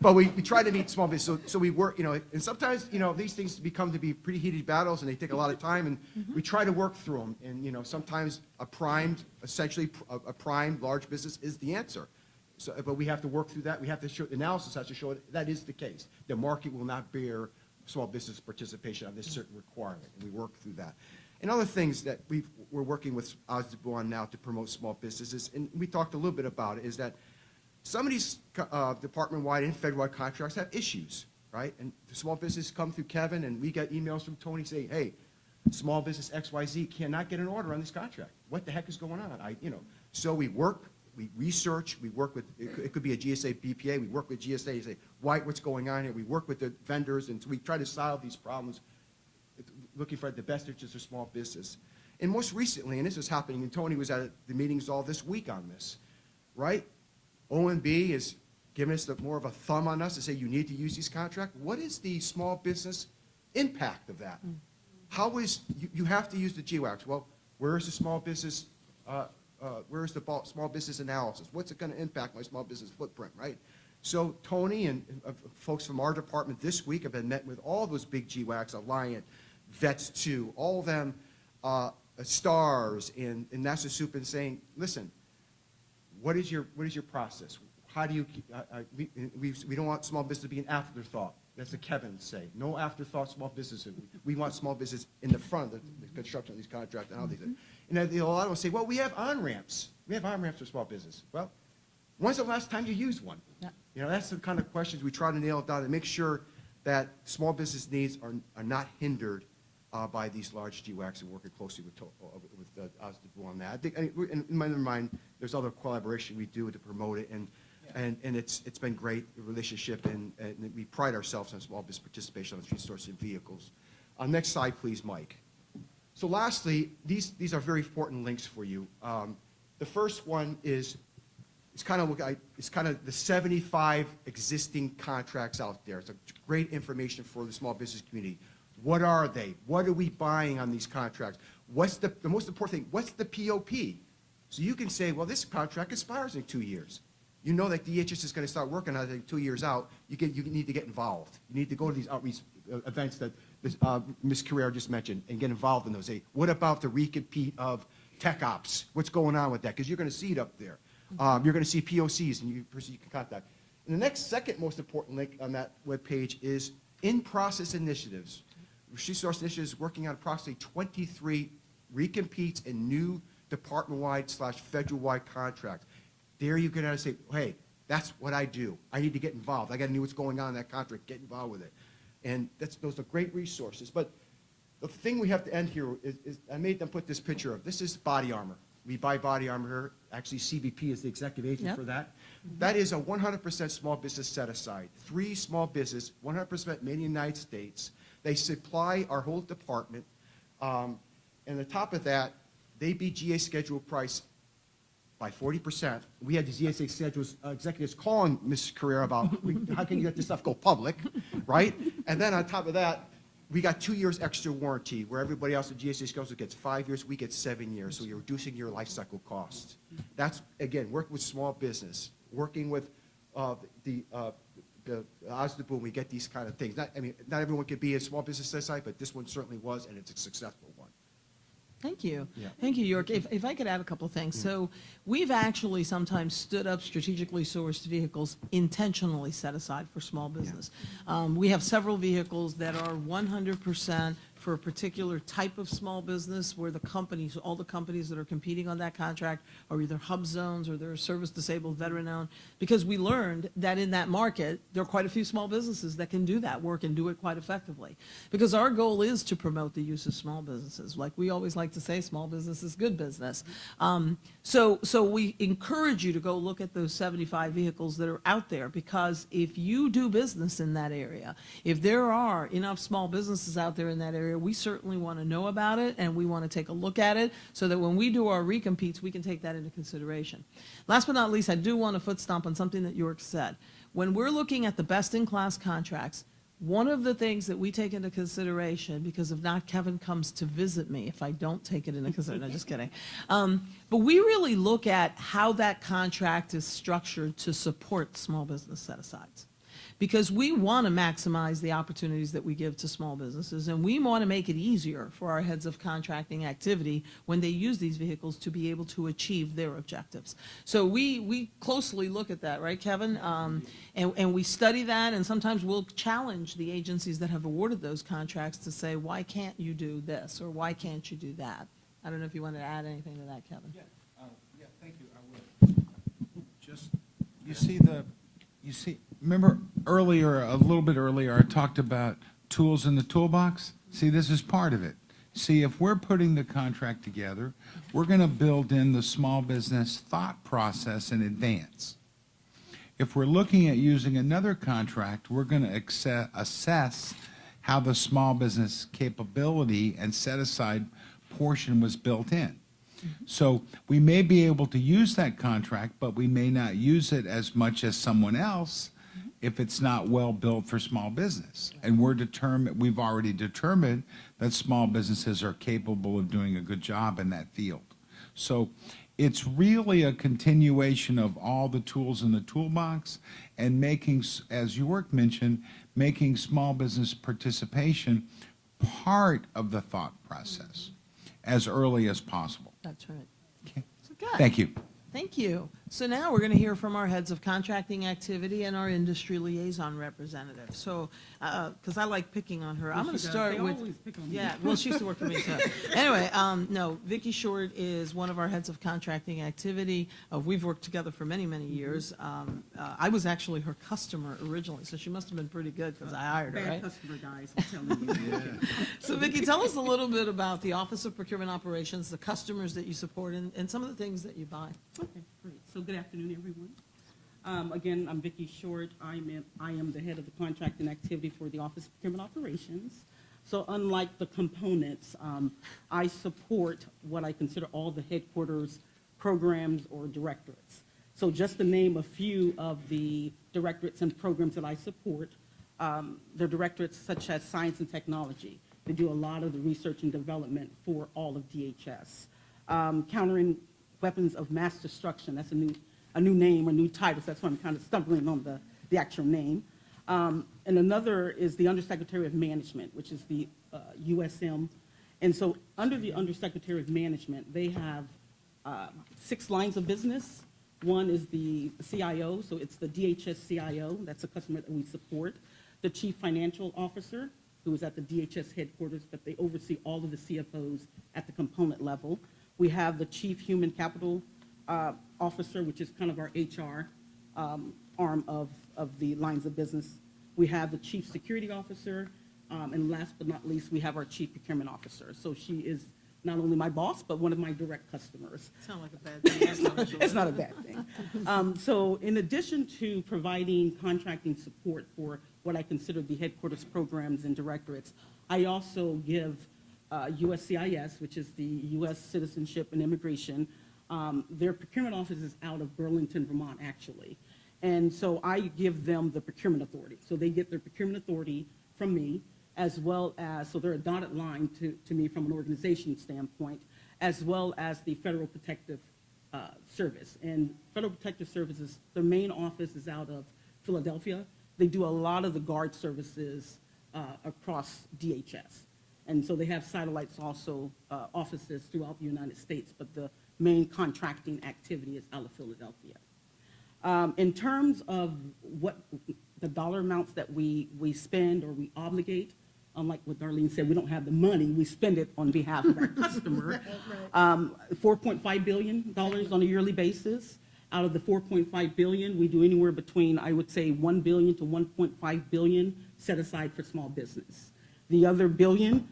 but we try to meet small business. So we work, and sometimes these things become to be pretty heated battles, and they take a lot of time, and we try to work through them. And sometimes a primed large business is the answer. So, but we have to work through that. We have to show analysis has to show that is the case. The market will not bear small business participation on this certain requirement, and we work through that. And other things that we're working with OSDBU on now to promote small businesses, and we talked a little bit about it, is that some of these department-wide and federal-wide contracts have issues, right? And the small businesses come through Kevin, and we get emails from Tony saying, hey, small business XYZ cannot get an order on this contract. What the heck is going on? So we work we research, we work with, it could be a GSA BPA, we work with GSA and say, what's going on here? We work with the vendors, and so we try to solve these problems, looking for the best interests of small business. And most recently, and this is happening, and Tony was at the meetings all this week on this, right? OMB is giving us more of a thumb on us to say you need to use these contracts. What is the small business impact of that? How is, you have to use the GWACs. Well, where is the small business, where's the small business analysis? What's it going to impact my small business footprint, right? So Tony and folks from our department this week have been met with all those big GWACs, Alliant, Vets 2, all of them, STARS, and NASA Soup, and saying, listen, what is your process? How do you, we don't want small business to be an afterthought. That's what Kevin say. No afterthought small business. We want small business in the front of the construction of these contracts and all these. And a lot of them say, well, we have on-ramps. We have on-ramps for small business. Well, when's the last time you used one? Yeah. You know, that's the kind of questions we try to nail down and make sure that small business needs are not hindered by these large GWACs, and working closely with OSDBU on that. I think, in my mind, there's other collaboration we do to promote it, and it's been great relationship, and we pride ourselves on small business participation on the resource and vehicles. Next slide, please, Mike. So lastly, these are very important links for you. The first one is it's kind of the 75 existing contracts out there. It's a great information for the small business community. What are they? What are we buying on these contracts? What's the most important thing? What's the POP? So you can say, well, this contract expires in 2 years. You know that DHS is going to start working on it 2 years out. You need to get involved. You need to go to these outreach events that Ms. Carrera just mentioned and get involved in those. Say, what about the recompete of tech ops? What's going on with that? Because you're going to see it up there. You're going to see POCs, and you can contact. And the second most important link on that webpage is in-process initiatives. Resource Initiatives is working on approximately 23 recompetes and new department-wide / federal-wide contracts. There you can say, hey, that's what I do. I need to get involved. I got to know what's going on in that contract, get involved with it. And those are great resources. But the thing we have to end here is I made them put this picture of, this is body armor. We buy body armor here. Actually, CBP is the executive agent for that. That is a 100% small business set aside. 3 small business, 100% made in the United States. They supply our whole department. And on top of that, they beat GA schedule price by 40%. We had the GSA schedules executives calling Ms. Carrera about, how can you let this stuff go public, right? And then on top of that, we got 2 years extra warranty, where everybody else at GSA schedules gets 5 years, we get 7 years, so you're reducing your life cycle costs. That's, again, working with small business, working with the OSDBU, we get these kind of things. Not everyone could be a small business side, but this one certainly was, and it's a successful one. Thank you. Yeah. Thank you, York. If I could add a couple of things. So we've actually sometimes stood up strategically sourced vehicles intentionally set aside for small business. We have several vehicles that are 100% for a particular type of small business, where the companies, all the companies that are competing on that contract are either hub zones or they're service disabled, veteran owned, because we learned that in that market, there are quite a few small businesses that can do that work and do it quite effectively. Because our goal is to promote the use of small businesses. Like we always like to say, small business is good business. So we encourage you to go look at those 75 vehicles that are out there, because if you do business in that area, if there are enough small businesses out there in that area, we certainly want to know about it, and we want to take a look at it so that when we do our recompetes, we can take that into consideration. Last but not least, I do want to foot stomp on something that York said. When we're looking at the best-in-class contracts, one of the things that we take into consideration, because if not, Kevin comes to visit me if I don't take it into consideration. No, just kidding. But we really look at how that contract is structured to support small business set-asides. Because we want to maximize the opportunities that we give to small businesses, and we want to make it easier for our heads of contracting activity when they use these vehicles to be able to achieve their objectives. So we closely look at that, right, Kevin? And we study that, and sometimes we'll challenge the agencies that have awarded those contracts to say, why can't you do this, or why can't you do that? I don't know if you want to add anything to that, Kevin. Yeah, thank you, I will. Just, you see, remember earlier, a little bit earlier, I talked about tools in the toolbox? See, this is part of it. See, if we're putting the contract together, we're going to build in the small business thought process in advance. If we're looking at using another contract, we're going to assess how the small business capability and set-aside portion was built in. So we may be able to use that contract, but we may not use it as much as someone else if it's not well built for small business. And we've already determined that small businesses are capable of doing a good job in that field. So it's really a continuation of all the tools in the toolbox and making, as York mentioned, making small business participation part of the thought process as early as possible. That's right. Okay. So good. Thank you. Thank you. So now we're going to hear from our heads of contracting activity and our industry liaison representative. So, because I like picking on her, I'm going to start with. Yeah, well, she used to work for me too. Anyway, no, Vicki Short is one of our heads of contracting activity. We've worked together for many, many years. I was actually her customer originally, so she must have been pretty good because I hired her, right? Bad customer, guys, I'm telling you. So, Vicki, tell us a little bit about the Office of Procurement Operations, the customers that you support, and some of the things that you buy. Okay, great. So good afternoon, everyone. Again, I'm Vicki Short. I am the head of the contracting activity for the Office of Procurement Operations. So unlike the components, I support what I consider all the headquarters programs or directorates. So just to name a few of the directorates and programs that I support, they're directorates such as Science and Technology. They do a lot of the research and development for all of DHS. Countering weapons of mass destruction, that's a new name or new title, so that's why I'm kind of stumbling on the actual name. And another is the Undersecretary of Management, which is the USM. And so under the Undersecretary of Management, they have 6 lines of business. One is the CIO, so it's the DHS CIO, that's a customer that we support. The Chief Financial Officer, who is at the DHS headquarters, but they oversee all of the CFOs at the component level. We have the Chief Human Capital Officer, which is kind of our HR arm of the lines of business. We have the Chief Security Officer, and last but not least, we have our Chief Procurement Officer. So she is not only my boss, but one of my direct customers. Sound like a bad thing. It's not a bad thing. So in addition to providing contracting support for what I consider the headquarters programs and directorates, I also give USCIS, which is the U.S. Citizenship and Immigration. Their procurement office is out of Burlington, Vermont, actually. And so I give them the procurement authority. So they get their procurement authority from me, as well as, so they're a dotted line to me from an organization standpoint, as well as the Federal Protective Service. And Federal Protective Services, their main office is out of Philadelphia. They do a lot of the guard services across DHS. And so they have satellites also, offices throughout the United States, but the main contracting activity is out of Philadelphia. In terms of what the dollar amounts that we spend or we obligate, unlike what Darlene said, we don't have the money, we spend it on behalf of our customer. $4.5 billion on a yearly basis. Out of the $4.5 billion, we do anywhere between, I would say, $1 billion to $1.5 billion set aside for small business. The other billion,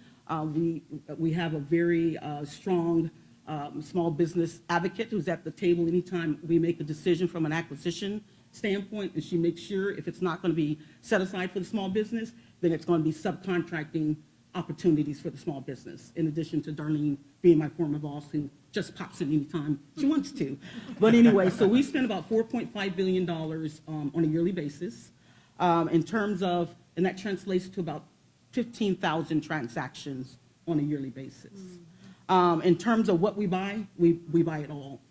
we have a very strong small business advocate who's at the table anytime we make a decision from an acquisition standpoint, and she makes sure if it's not going to be set aside for the small business, then it's going to be subcontracting opportunities for the small business, in addition to Darlene being my former boss who just pops in anytime she wants to. But anyway, so we spend about $4.5 billion on a yearly basis in terms of, and that translates to about 15,000 transactions on a yearly basis. In terms of what we buy it all.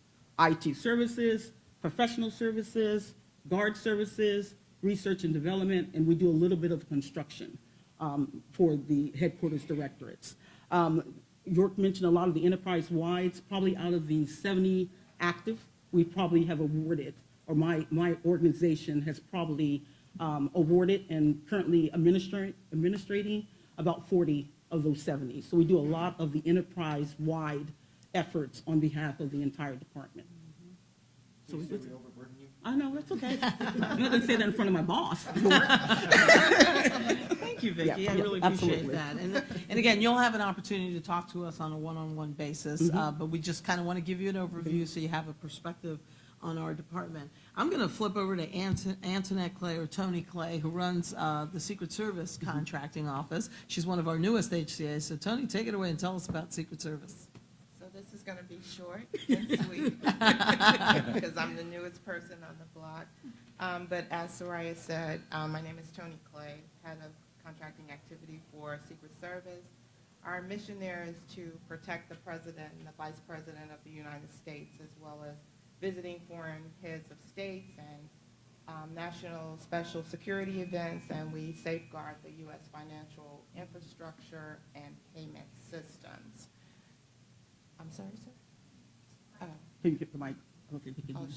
IT services, professional services, guard services, research and development, and we do a little bit of construction for the headquarters directorates. York mentioned a lot of the enterprise-wides. Probably out of the 70 active, we probably have awarded, or my organization has probably awarded and currently administrating about 40 of those 70. So we do a lot of the enterprise-wide efforts on behalf of the entire department. So we overburden you? I know, that's okay. You have to say that in front of my boss. Thank you, Vicki. Yeah, I really appreciate absolutely. that. And again, you'll have an opportunity to talk to us on a one-on-one basis, but we just kind of want to give you an overview so you have a perspective on our department. I'm going to flip over to Antoinette Clay, or Tony Clay, who runs the Secret Service Contracting Office. She's one of our newest HCAs. So Tony, take it away and tell us about Secret Service. So this is going to be short and sweet because I'm the newest person on the block. But as Soraya said, my name is Tony Clay, head of contracting activity for Secret Service. Our mission there is to protect the President and the Vice President of the United States, as well as visiting foreign heads of states and national special security events, and we safeguard the U.S. financial infrastructure and payment systems. I'm sorry, sir? Can you get the mic? Okay, you can Oh, hear me.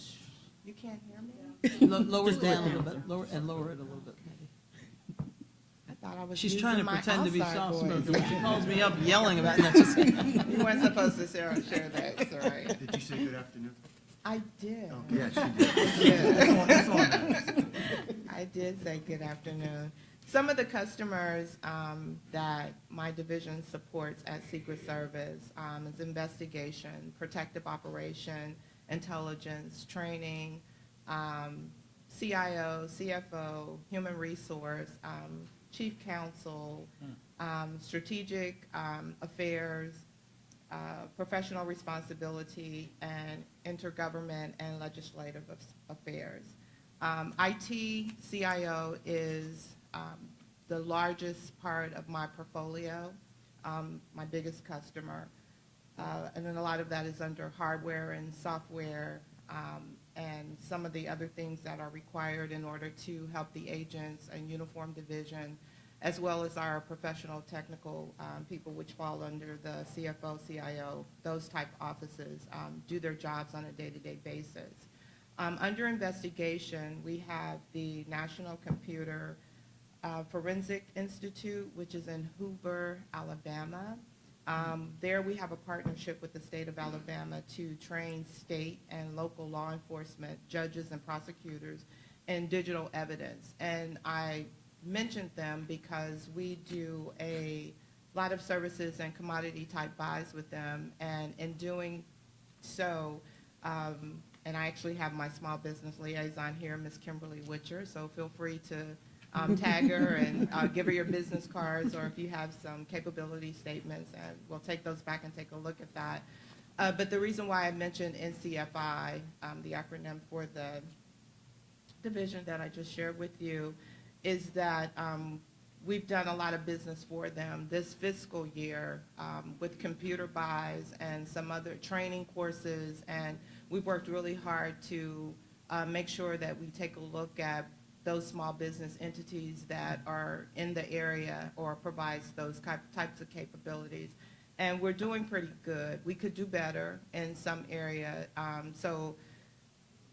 you can't hear me? Lower it Just down a lower it little down, bit, lower it a little bit. I thought I was She's using trying to my pretend to be outside soft-spoken. voice. She calls me up yelling about that. Just You weren't supposed to share that, Soraya. Did you say good afternoon? I did. Oh, yeah, she did. That's on I did say good afternoon. Some of the customers that my division supports at Secret Service is investigation, protective operation, intelligence, training, CIO, CFO, human resource, chief counsel, strategic affairs, professional responsibility, and intergovernment and legislative affairs. IT CIO is the largest part of my portfolio, my biggest customer. And then a lot of that is under hardware and software and some of the other things that are required in order to help the agents and uniform division, as well as our professional technical people, which fall under the CFO, CIO, those type offices, do their jobs on a day-to-day basis. Under investigation, we have the National Computer Forensic Institute, which is in Hoover, Alabama. There we have a partnership with the state of Alabama to train state and local law enforcement, judges and prosecutors in digital evidence. And I mentioned them because we do a lot of services and commodity type buys with them, and in doing so, and I actually have my small business liaison here, Ms. Kimberly Witcher, so feel free to tag her and give her your business cards, or if you have some capability statements, and we'll take those back and take a look at that. But the reason why I mentioned NCFI, the acronym for the division that I just shared with you, is that we've done a lot of business for them this fiscal year with computer buys and some other training courses, and we've worked really hard to make sure that we take a look at those small business entities that are in the area or provides those types of capabilities. And we're doing pretty good. We could do better in some area. So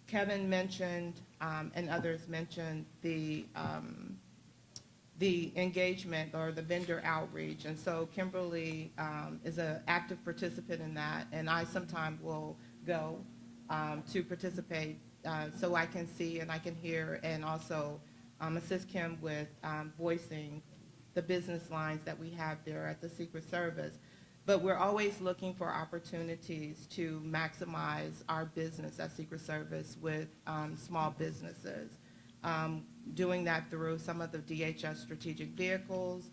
Kevin mentioned, and others mentioned, the engagement or the vendor outreach. And so Kimberly is an active participant in that, and I sometimes will go to participate so I can see and I can hear, and also assist Kim with voicing the business lines that we have there at the Secret Service. But we're always looking for opportunities to maximize our business at Secret Service with small businesses. Doing that through some of the DHS strategic vehicles,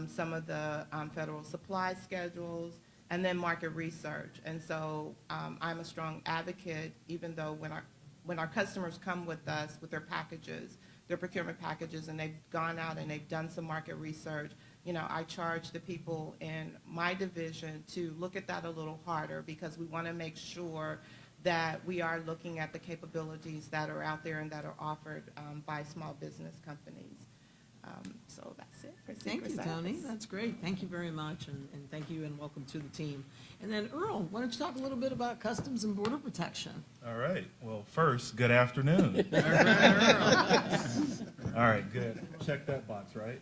some of the federal supply schedules, and then market research. And so I'm a strong advocate, even though when our customers come with us with their packages, their procurement packages, and they've gone out and they've done some market research, you know, I charge the people in my division to look at that a little harder, because we want to make sure that we are looking at the capabilities that are out there and that are offered by small business companies. So that's it for Thank you, Tony. That's great. Thank you very much, and thank you and welcome to the team. And then Earl, why don't you talk a little bit about Customs and Border Protection? All right. Well, first, good afternoon. All right, All right, good. Check that box, right?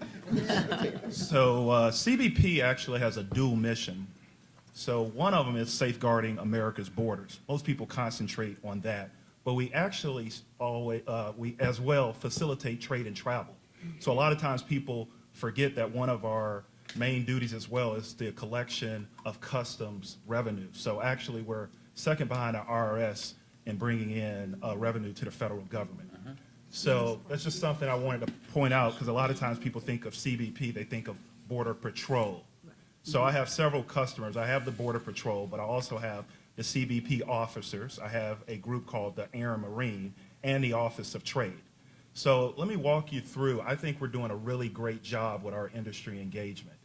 So CBP actually has a dual mission. So one of them is safeguarding America's borders. Most people concentrate on that. but we actually always, we as well facilitate trade and travel. So a lot of times people forget that one of our main duties as well is the collection of customs revenue. So actually we're second behind the IRS in bringing in revenue to the federal government. So that's just something I wanted to point out, because a lot of times people think of CBP, they think of Border Patrol. So I have several customers. I have the Border Patrol, but I also have the CBP officers. I have a group called the Air and Marine and the Office of Trade. So let me walk you through. I think we're doing a really great job with our industry engagement.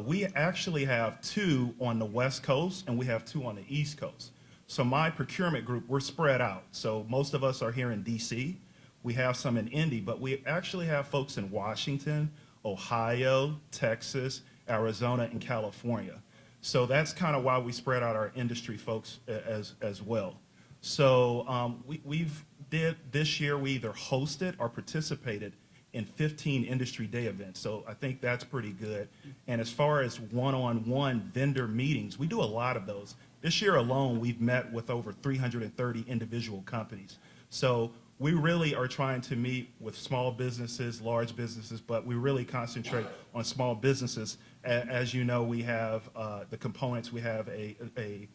We actually have 2 on the West Coast and we have 2 on the East Coast. So my procurement group, we're spread out. So most of us are here in DC. We have some in Indy, but we actually have folks in Washington, Ohio, Texas, Arizona, and California. So that's kind of why we spread out our industry folks as well. So this year we either hosted or participated in 15 industry day events. So I think that's pretty good. And as far as one-on-one vendor meetings, we do a lot of those. This year alone, we've met with over 330 individual companies. So we really are trying to meet with small businesses, large businesses, but we really concentrate on small businesses. As you know, we have the components, we have a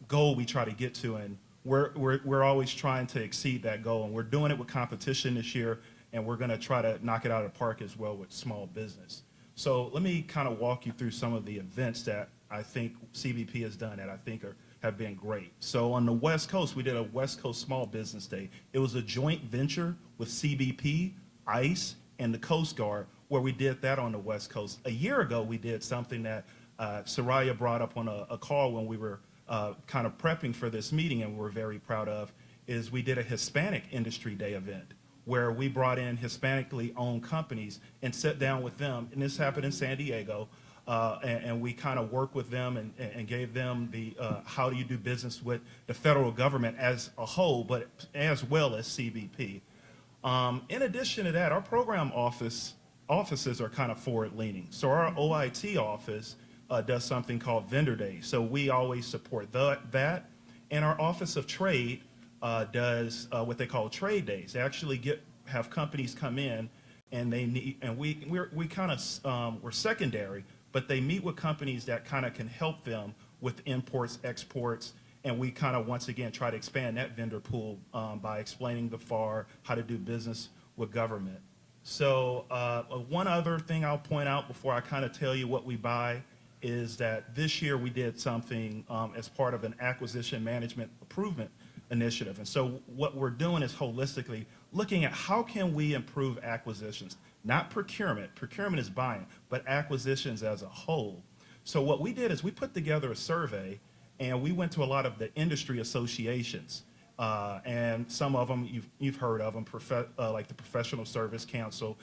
goal we try to get to, and we're always trying to exceed that goal, and we're doing it with competition this year, and we're going to try to knock it out of the park as well with small business. So let me kind of walk you through some of the events that I think CBP has done that I think have been great. So on the West Coast, we did a West Coast Small Business Day. It was a joint venture with CBP, ICE, and the Coast Guard, where we did that on the West Coast. A year ago, we did something that Soraya brought up on a call when we were kind of prepping for this meeting, and we're very proud of, is we did a Hispanic Industry Day event where we brought in Hispanically owned companies and sat down with them, and this happened in San Diego, and we kind of worked with them and gave them the how do you do business with the federal government as a whole, but as well as CBP. In addition to that, our program offices are kind of forward-leaning. So our OIT office does something called Vendor Day. So we always support that. And our Office of Trade does what they call Trade Days. They actually have companies come in, and they need, and we kind of we're secondary, but they meet with companies that kind of can help them with imports, exports, and we kind of once again try to expand that vendor pool by explaining the FAR, how to do business with government. So one other thing I'll point out before I kind of tell you what we buy is that this year we did something as part of an acquisition management improvement initiative. And so what we're doing is holistically looking at how can we improve acquisitions, not procurement. Procurement is buying, but acquisitions as a whole. So what we did is we put together a survey, and we went to a lot of the industry associations. And some of them, you've heard of them, like the Professional Service Council,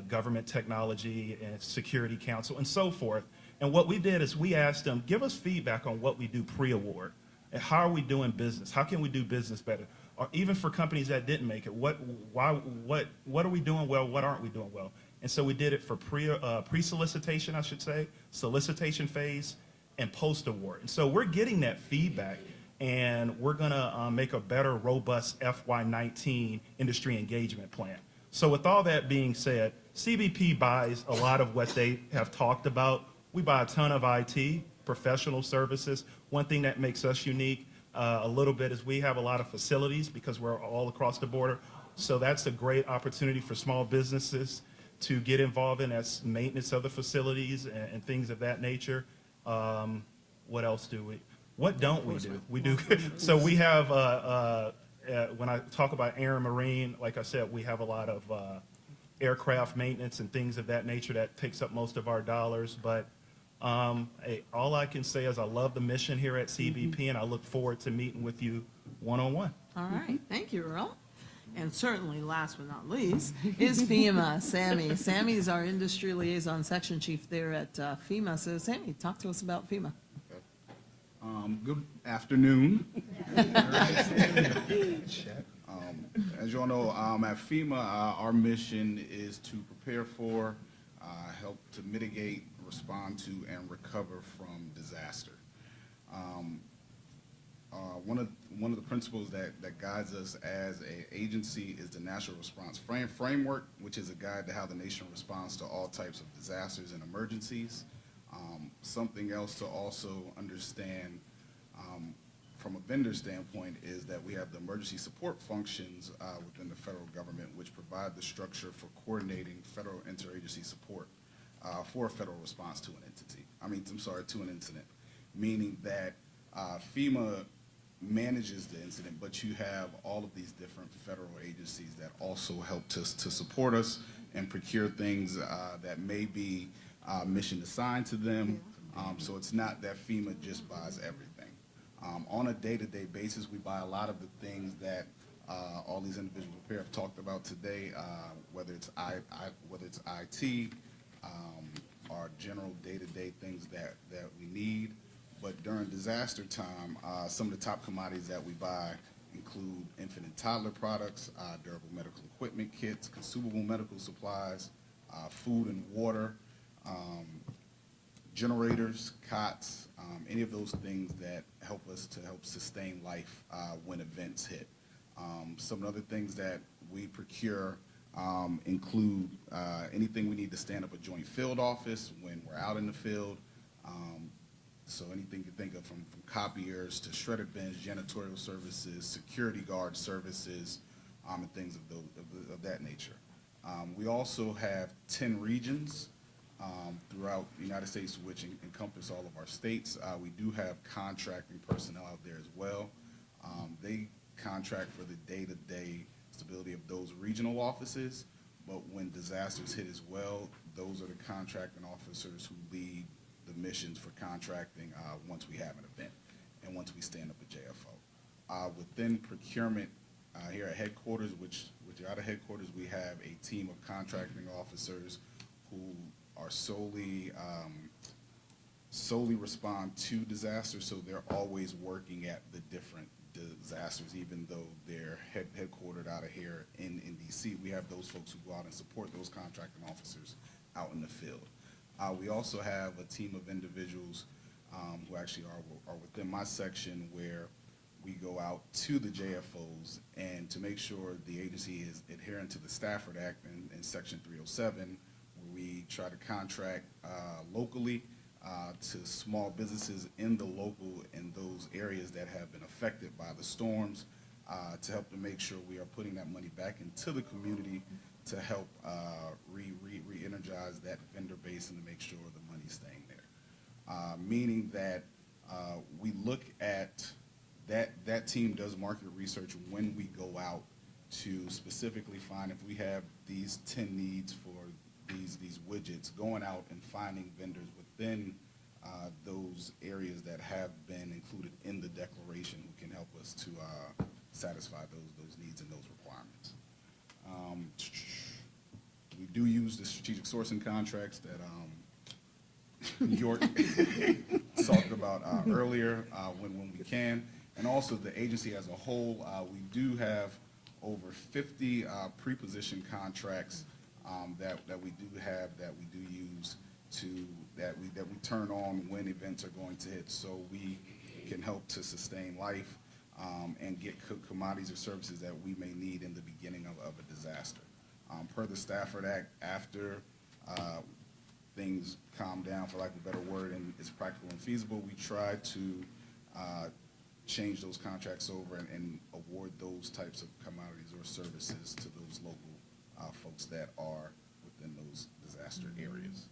Government Technology and Security Council, and so forth. And what we did is we asked them, give us feedback on what we do pre-award. And how are we doing business? How can we do business better? Or even for companies that didn't make it, what are we doing well? What aren't we doing well? And so we did it for pre-solicitation, I should say, solicitation phase, and post-award. And so we're getting that feedback, and we're going to make a better, robust FY19 industry engagement plan. So with all that being said, CBP buys a lot of what they have talked about. We buy a ton of IT, professional services. One thing that makes us unique a little bit is we have a lot of facilities because we're all across the border. So that's a great opportunity for small businesses to get involved in, as maintenance of the facilities and things of that nature. What else do we? What don't we do? We do. So we have, when I talk about air and marine, like I said, we have a lot of aircraft maintenance and things of that nature that takes up most of our dollars. But all I can say is I love the mission here at CBP, and I look forward to meeting with you one-on-one. All right. Thank you, Earl. And certainly, last but not least, is FEMA, Sammy. Sammy is our industry liaison section chief there at FEMA. So, Sammy, talk to us about FEMA. Good afternoon. As you all know, at FEMA, our mission is to prepare for, help to mitigate, respond to, and recover from disaster. one of the principles that guides us as an agency is the National Response Framework, which is a guide to how the nation responds to all types of disasters and emergencies. Something else to also understand from a vendor standpoint is that we have the emergency support functions within the federal government, which provide the structure for coordinating federal interagency support for a federal response to an entity. To an incident, meaning that FEMA manages the incident, but you have all of these different federal agencies that also help to support us and procure things that may be mission assigned to them. So it's not that FEMA just buys everything. On a day-to-day basis, we buy a lot of the things that all these individuals up here have talked about today, whether it's IT, our general day-to-day things that we need. But during disaster time, some of the top commodities that we buy include infant and toddler products, durable medical equipment kits, consumable medical supplies, food and water, generators, cots, any of those things that help us to help sustain life when events hit. Some other things that we procure include anything we need to stand up a joint field office when we're out in the field. So anything you think of from copiers to shredder bins, janitorial services, security guard services, and things of that nature. We also have 10 regions throughout the United States, which encompass all of our states. We do have contracting personnel out there as well. They contract for the day-to-day stability of those regional offices, but when disasters hit as well, those are the contracting officers who lead the missions for contracting once we have an event and once we stand up a JFO. Within procurement here at headquarters, which are out of headquarters, we have a team of contracting officers who are solely respond to disasters, so they're always working at the different disasters, even though they're headquartered out of here in DC. We have those folks who go out and support those contracting officers out in the field. We also have a team of individuals who actually are within my section, where we go out to the JFOs and to make sure the agency is adherent to the Stafford Act in Section 307, where we try to contract locally to small businesses in the local and those areas that have been affected by the storms to help to make sure we are putting that money back into the community to help re-energize that vendor base and to make sure the money's staying there. Meaning that we look at that team does market research when we go out to specifically find if we have these 10 needs for these widgets, going out and finding vendors within those areas that have been included in the declaration who can help us to satisfy those needs and those requirements. We do use the strategic sourcing contracts that York talked about earlier when we can. And also the agency as a whole, we do have over 50 pre-position contracts that we do have, that we do use that we turn on when events are going to hit, so we can help to sustain life and get commodities or services that we may need in the beginning of a disaster. Per the Stafford Act, after things calm down, for lack of a better word, and it's practical and feasible, we try to change those contracts over and award those types of commodities or services to those local folks that are within those disaster areas.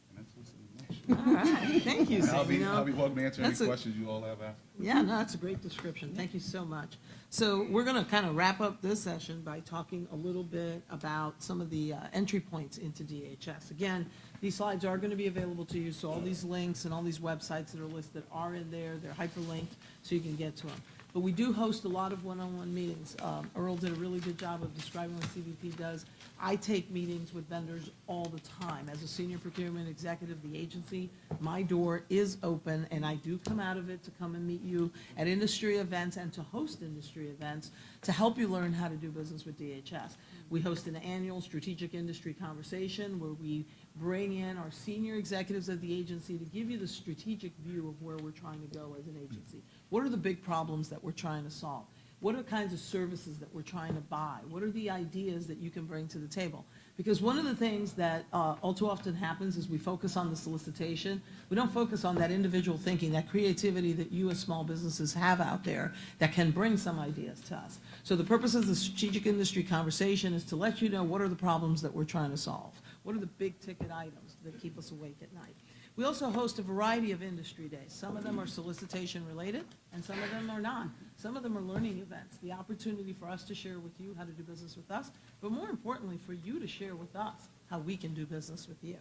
And that's what's in the All right, thank you, Sam. I'll be welcome to answer any questions you all have after. Yeah, no, that's a great description. Thank you so much. So we're going to kind of wrap up this session by talking a little bit about some of the entry points into DHS. Again, these slides are going to be available to you, so all these links and all these websites that are listed are in there. They're hyperlinked, so you can get to them. But we do host a lot of one-on-one meetings. Earl did a really good job of describing what CBP does. I take meetings with vendors all the time. As a senior procurement executive of the agency, my door is open, and I do come out of it to come and meet you at industry events and to host industry events to help you learn how to do business with DHS. We host an annual strategic industry conversation where we bring in our senior executives of the agency to give you the strategic view of where we're trying to go as an agency. What are the big problems that we're trying to solve? What are the kinds of services that we're trying to buy? What are the ideas that you can bring to the table? Because one of the things that all too often happens is we focus on the solicitation. We don't focus on that individual thinking, that creativity that you as small businesses have out there that can bring some ideas to us. So the purpose of the strategic industry conversation is to let you know what are the problems that we're trying to solve. What are the big ticket items that keep us awake at night? We also host a variety of industry days. Some of them are solicitation related and some of them are not. Some of them are learning events, the opportunity for us to share with you how to do business with us, but more importantly for you to share with us how we can do business with you.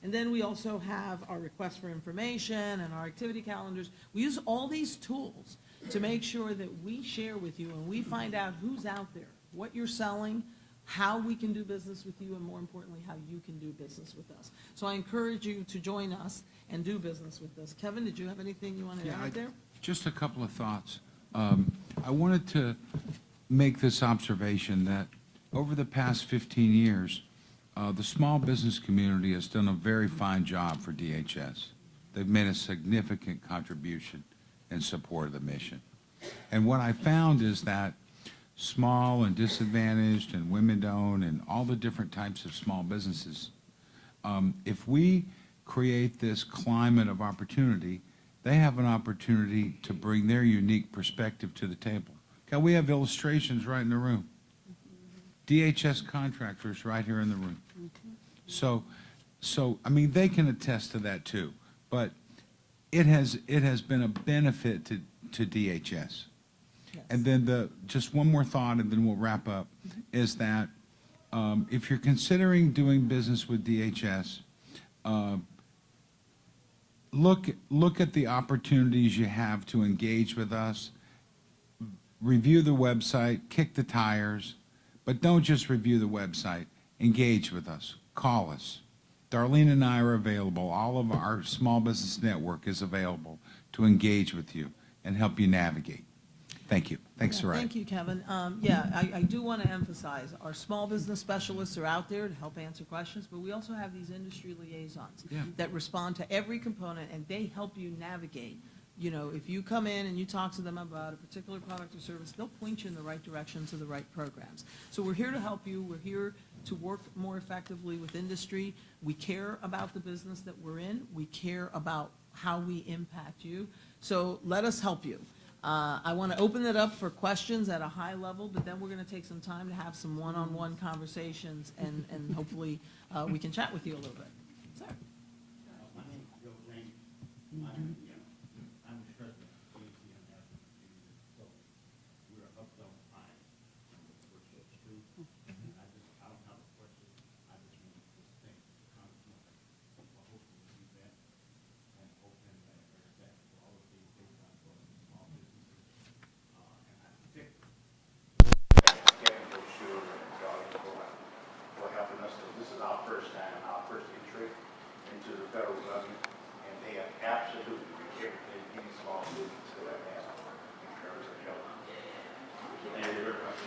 And then we also have our requests for information and our activity calendars. We use all these tools to make sure that we share with you and we find out who's out there, what you're selling, how we can do business with you, and more importantly, how you can do business with us. So I encourage you to join us and do business with us. Kevin, did you have anything you wanted to add there? Just a couple of thoughts. I wanted to make this observation that over the past 15 years, the small business community has done a very fine job for DHS. They've made a significant contribution in support of the mission. And what I found is that small and disadvantaged and women-owned and all the different types of small businesses, if we create this climate of opportunity, they have an opportunity to bring their unique perspective to the table. Okay, we have illustrations right in the room. DHS contractors right here in the room. So I mean, they can attest to that too. But it has been a benefit to DHS. Yes. And then just one more thought, and then we'll wrap up, is that if you're considering doing business with DHS, look at the opportunities you have to engage with us. Review the website, kick the tires, but don't just review the website. Engage with us. Call us. Darlene and I are available. All of our small business network is available to engage with you and help you navigate. Thank you. Thanks, Sarai. Thank you, Kevin. I do want to emphasize our small business specialists are out there to help answer questions, but we also have these industry liaisons that respond to every component, and they help you navigate. You know, if you come in and you talk to them about a particular product or service, they'll point you in the right direction to the right programs. So we're here to help you. We're here to work more effectively with industry. We care about the business that we're in. We care about how we impact you. So let us help you. I want to open it up for questions at a high level, but then we're going to take some time to have some one-on-one conversations, and hopefully we can chat with you a little bit. Sir. My name is Joe Lane. I'm the president of ALC on Advocacy. So we're up on high on the virtual street. I don't have a question. I just want to thank Congressman for hosting this event and open that for all of the things I'm doing in small businesses. And I think getting brochure and for helping us. This is our first time, our first entry into the federal government, and they have absolutely everything any small business could have asked in terms of help. Thank you very much.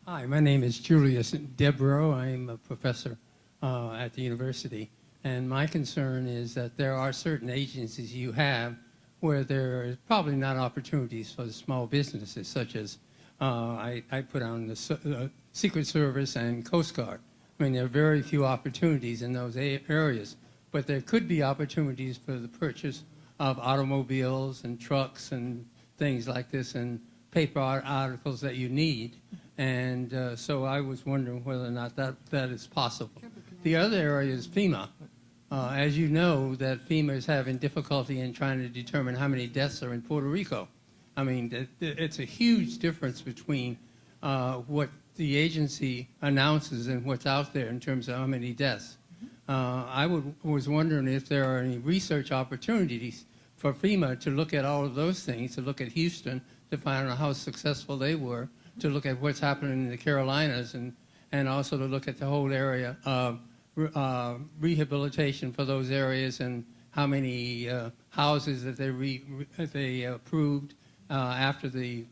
Hi, my name is Julius Debro. I'm a professor at the university, and my concern is that there are certain agencies you have where there are probably not opportunities for the small businesses, such as I put on the Secret Service and Coast Guard. I mean, there are very few opportunities in those areas, but there could be opportunities for the purchase of automobiles and trucks and things like this and paper articles that you need. And so I was wondering whether or not that is possible. The other area is FEMA. As you know, that FEMA is having difficulty in trying to determine how many deaths are in Puerto Rico. I mean, it's a huge difference between what the agency announces and what's out there in terms of how many deaths. I was wondering if there are any research opportunities for FEMA to look at all of those things, to look at Houston, to find out how successful they were, to look at what's happening in the Carolinas, and also to look at the whole area of rehabilitation for those areas and how many houses that they approved after the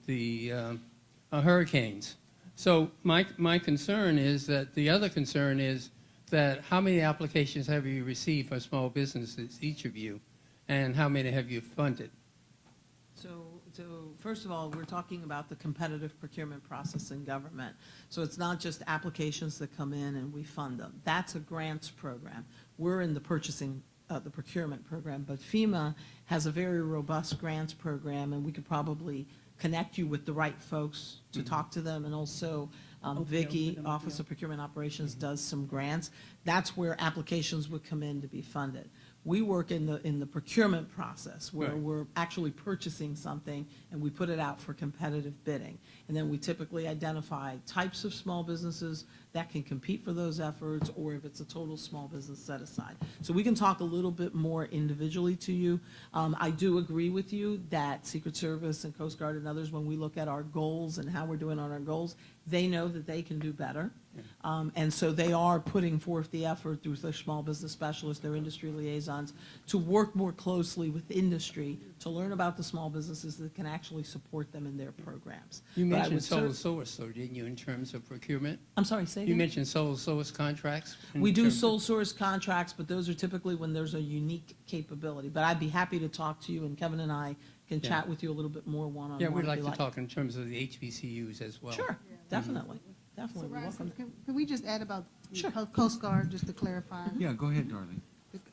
hurricanes. So my concern is that the other concern is that how many applications have you received for small businesses, each of you, and how many have you funded? So first of all, we're talking about the competitive procurement process in government. So it's not just applications that come in and we fund them. That's a grants program. We're in the the procurement program, but FEMA has a very robust grants program, and we could probably connect you with the right folks to talk to them. And also, Vicki, Office of Procurement Operations, does some grants. That's where applications would come in to be funded. We work in the procurement process where we're actually purchasing something and we put it out for competitive bidding. And then we typically identify types of small businesses that can compete for those efforts, or if it's a total small business set aside. So we can talk a little bit more individually to you. I do agree with you that Secret Service and Coast Guard and others, when we look at our goals and how we're doing on our goals, they know that they can do better. And so they are putting forth the effort through their small business specialists, their industry liaisons, to work more closely with industry to learn about the small businesses that can actually support them in their programs. You But I mentioned would sole source, though, didn't you, in terms of procurement? I'm sorry, say You again? mentioned sole source contracts? in We do terms of- sole source contracts, but those are typically when there's a unique capability. But I'd be happy to talk to you, and Kevin and I can Yeah. chat with you a little bit more one-on-one. Yeah, we'd if like you to talk in terms of the HBCUs as well. Sure, definitely, So, definitely. We're Ryson, welcome. can we just add about the Coast Guard, just to clarify? Yeah, go ahead, darling.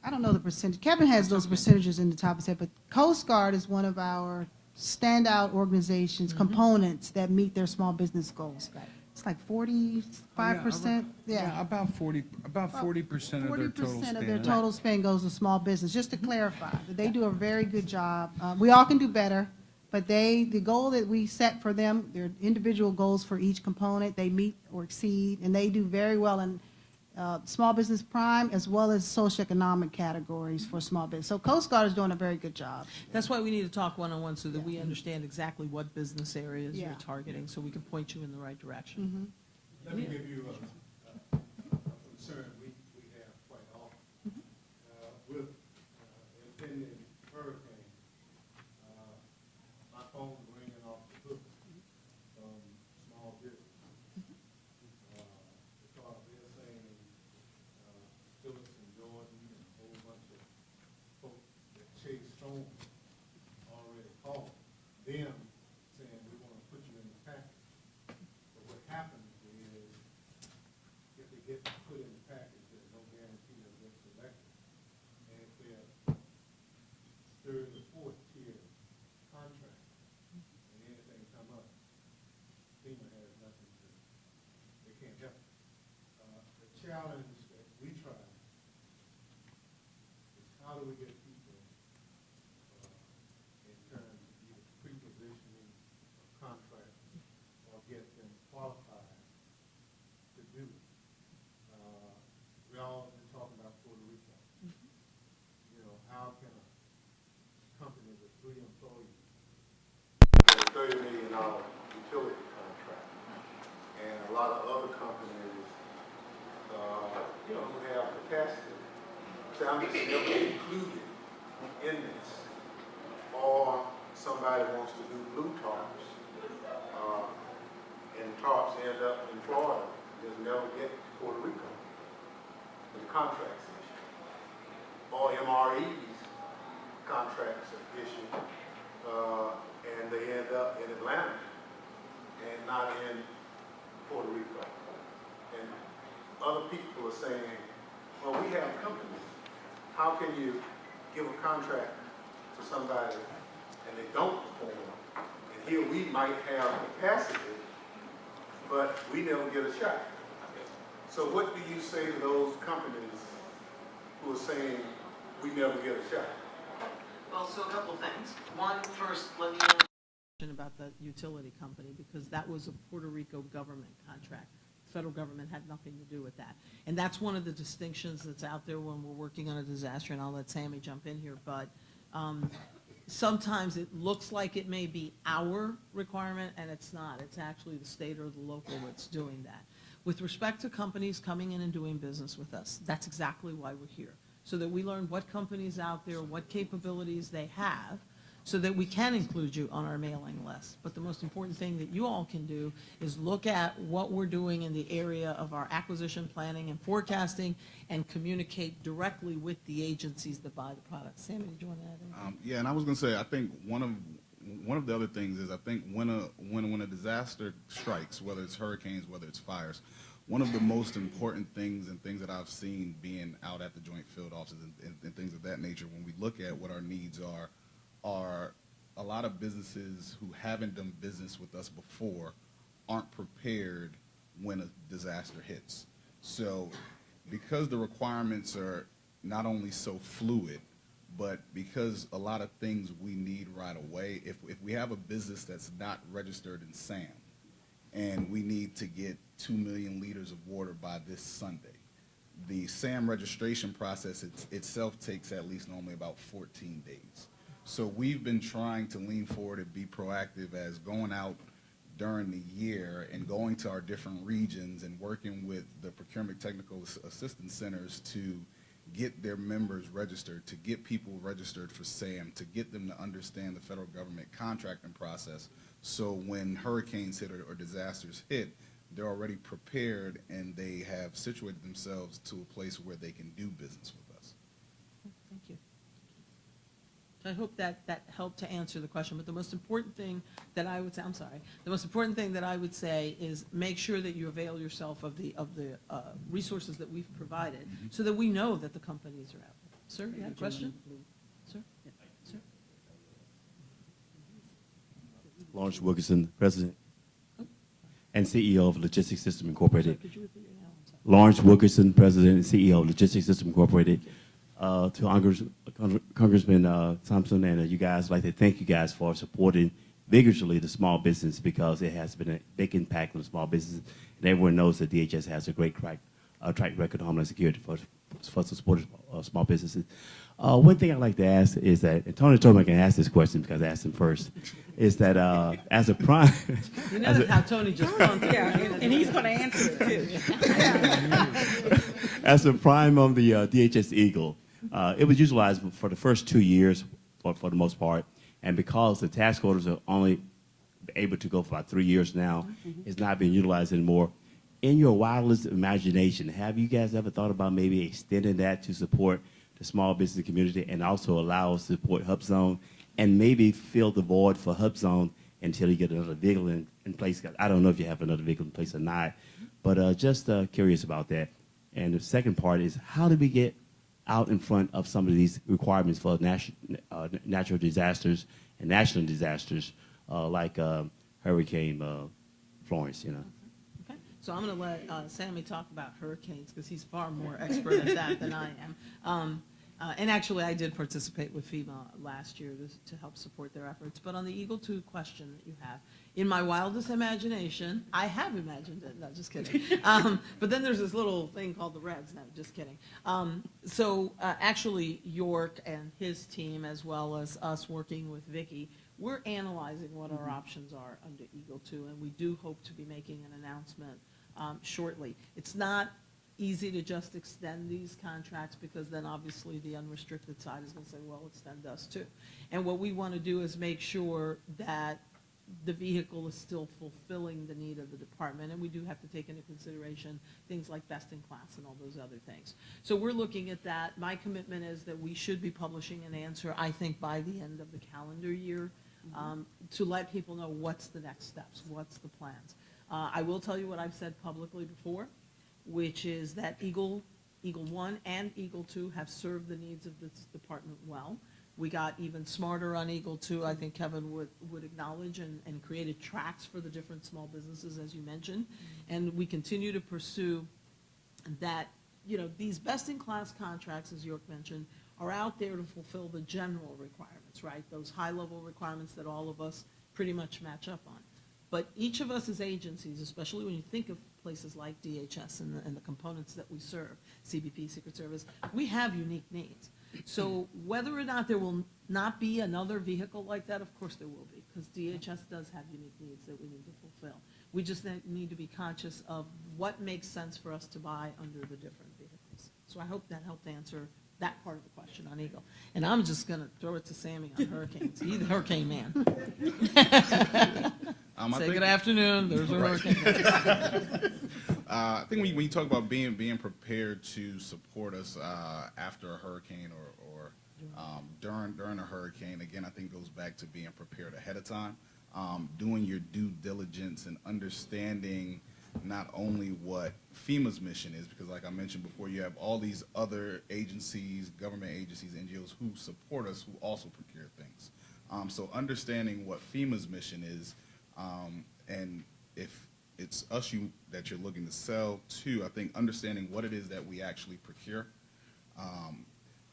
I don't know the percentage. Kevin has those percentages in the top of his head, but Coast Guard is one of our standout organizations, components that meet their small business goals. It's like 45%. Yeah, about 40% of their total 40% spend. of their total spend goes to small business, just to clarify. They do a very good job. We all can do better, but the goal that we set for them, their individual goals for each component, they meet or exceed, and they do very well in small business prime as well as socioeconomic categories for small business. So Coast Guard is doing a very good job. That's why we need to talk one-on-one so that we understand exactly what business areas Yeah. you're targeting, so we can point you in the right direction. Let me give you a concern we have quite often. With impending hurricane, my phone's ringing off the hook from small business. Because they're saying Phillips and Jordan and a whole bunch of folks that Chase Stone already called them saying, we want to put you in the package. But what happens is, if they get put in the package, there's no guarantee they'll get selected. And if they're third or fourth tier contract, and anything come up, FEMA has nothing to, they can't help it. The challenge that we try is how do we get people in terms of either pre-positioning of contracts or get them qualified to do it. We all been talking about Puerto Rico. You know, how can a company with 3 employees get a $30 million utility contract? And a lot of other companies, you know, who have capacity. So I'm just never included in this. Or somebody wants to do blue tarps, and tarps end up in Florida, just never get to Puerto Rico. The contracts issue. Or MREs, contracts are issued, and they end up in Atlanta and not in Puerto Rico. And other people are saying, well, we have companies. How can you give a contract to somebody and they don't perform? And here we might have capacity, but we never get a shot. So what do you say to those companies who are saying we never get a shot? Well, so a couple of things. One, first, let me mention about the utility company, because that was a Puerto Rico government contract. The federal government had nothing to do with that. And that's one of the distinctions that's out there when we're working on a disaster, and I'll let Sammy jump in here, but sometimes it looks like it may be our requirement, and it's not. It's actually the state or the local that's doing that. With respect to companies coming in and doing business with us, that's exactly why we're here, so that we learn what companies out there, what capabilities they have, so that we can include you on our mailing list. But the most important thing that you all can do is look at what we're doing in the area of our acquisition planning and forecasting and communicate directly with the agencies that buy the products. Sammy, did you want to add anything? Yeah, and I was going to say, I think one of the other things is I think when a disaster strikes, whether it's hurricanes, whether it's fires, one of the most important things and things that I've seen being out at the joint field offices and things of that nature, when we look at what our needs are a lot of businesses who haven't done business with us before aren't prepared when a disaster hits. So because the requirements are not only so fluid, but because a lot of things we need right away, if we have a business that's not registered in SAM and we need to get 2 million liters of water by this Sunday, the SAM registration process itself takes at least normally about 14 days. So we've been trying to lean forward and be proactive as going out during the year and going to our different regions and working with the procurement technical assistance centers to get their members registered, to get people registered for SAM, to get them to understand the federal government contracting process. So when hurricanes hit or disasters hit, they're already prepared and they have situated themselves to a place where they can do business with us. Thank you. I hope that helped to answer the question, but the most important thing that I would say, the most important thing that I would say is make sure that you avail yourself of the resources that we've provided so that we know that the companies are out there. Sir, you had a question? Sir? Yeah. Sir? Lawrence Wilkerson, President and CEO of Logistics System Incorporated. Sir, could you repeat your name? I'm sorry. Lawrence Wilkerson, President and CEO of Logistics System Incorporated. To Congressman Thompson and you guys, I'd like to thank you guys for supporting vigorously the small business because it has been a big impact on small businesses. And everyone knows that DHS has a great track record of Homeland Security for support of small businesses. One thing I'd like to ask is that, and Tony told me I can ask this question because I asked him first, is that as a prime... You know how Tony just comes. Yeah, and he's going to answer it too. As a prime on the DHS Eagle, it was utilized for the first 2 years for the most part, and because the task orders are only able to go for about 3 years now, it's not being utilized anymore. In your wildest imagination, have you guys ever thought about maybe extending that to support the small business community and also allow us to support HubZone and maybe fill the void for HubZone until you get another vehicle in place? I don't know if you have another vehicle in place or not, but just curious about that. And the second part is, how do we get out in front of some of these requirements for natural disasters and national disasters like Hurricane Florence, you know? Okay, so I'm going to let Sammy talk about hurricanes because he's far more expert at that than I am. And actually, I did participate with Fema last year to help support their efforts. But on the Eagle 2 question that you have, in my wildest imagination, I have imagined it. No, just kidding. But then there's this little thing called the Reds. No, just kidding. Actually, York and his team, as well as us working with Vicki, we're analyzing what our options are under Eagle 2, and we do hope to be making an announcement shortly. It's not easy to just extend these contracts because then obviously the unrestricted side is going to say, well, extend us too. And what we want to do is make sure that the vehicle is still fulfilling the need of the department, and we do have to take into consideration things like best in class and all those other things. So we're looking at that. My commitment is that we should be publishing an answer, I think, by the end of the calendar year to let people know what's the next steps, what's the plans. I will tell you what I've said publicly before, which is that Eagle 1 and Eagle 2 have served the needs of this department well. We got even smarter on Eagle 2, I think Kevin would acknowledge, and created tracks for the different small businesses, as you mentioned. And we continue to pursue that, you know, these best-in-class contracts, as York mentioned, are out there to fulfill the general requirements, right? Those high-level requirements that all of us pretty much match up on. But each of us as agencies, especially when you think of places like DHS and the components that we serve, CBP, Secret Service, we have unique needs. So whether or not there will not be another vehicle like that, of course there will be, because DHS does have unique needs that we need to fulfill. We just need to be conscious of what makes sense for us to buy under the different vehicles. So I hope that helped answer that part of the question on Eagle. And I'm just going to throw it to Sammy on hurricanes. He's the hurricane man. Say good afternoon, there's a hurricane man. I think when you talk about being prepared to support us after a hurricane or during a hurricane, again, I think goes back to being prepared ahead of time, doing your due diligence and understanding not only what FEMA's mission is, because like I mentioned before, you have all these other agencies, government agencies, NGOs who support us, who also procure things. So understanding what FEMA's mission is, and if it's us that you're looking to sell to, I think understanding what it is that we actually procure.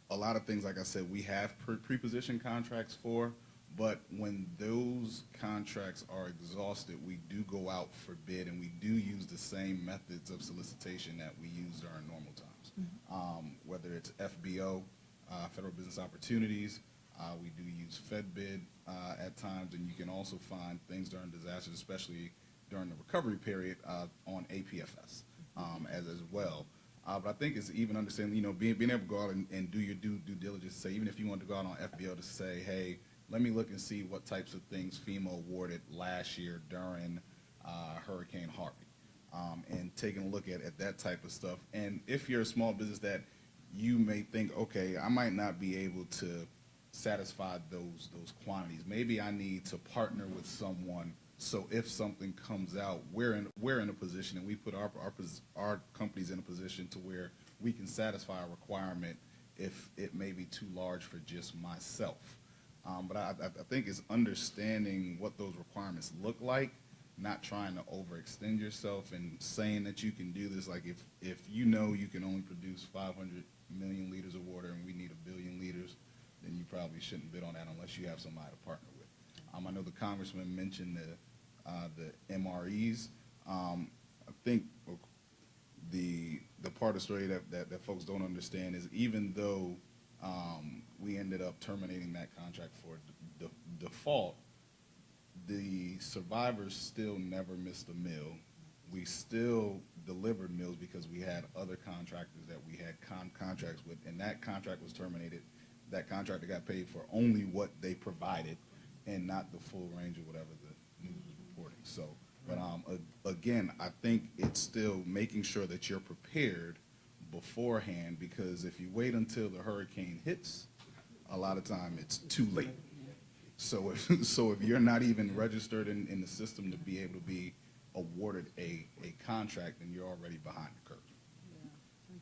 A lot of things, like I said, we have pre-position contracts for, but when those contracts are exhausted, we do go out for bid, and we do use the same methods of solicitation that we use during normal times. Whether it's FBO, Federal Business Opportunities, we do use FedBid at times, and you can also find things during disasters, especially during the recovery period, on APFS as well. But I think it's even understanding, being able to go out and do your due diligence. Say, even if you want to go out on FBO to say, hey, let me look and see what types of things FEMA awarded last year during Hurricane Harvey, and taking a look at that type of stuff. And if you're a small business that you may think, okay, I might not be able to satisfy those quantities. Maybe I need to partner with someone, so if something comes out, we're in a position, and we put our companies in a position to where we can satisfy a requirement if it may be too large for just myself. But I think it's understanding what those requirements look like, not trying to overextend yourself and saying that you can do this. Like if you know you can only produce 500 million liters of water and we need 1 billion liters, then you probably shouldn't bid on that unless you have somebody to partner with. I know the congressman mentioned the MREs. I think the part of the story that folks don't understand is, even though we ended up terminating that contract for default, the survivors still never missed a mill. We still delivered mills because we had other contractors that we had contracts with, and that contract was terminated. That contractor got paid for only what they provided and not the full range of whatever the news was reporting. So, but again, I think it's still making sure that you're prepared beforehand, because if you wait until the hurricane hits, a lot of time it's too late. So if you're not even registered in the system to be able to be awarded a contract, then you're already behind the curve. Yeah,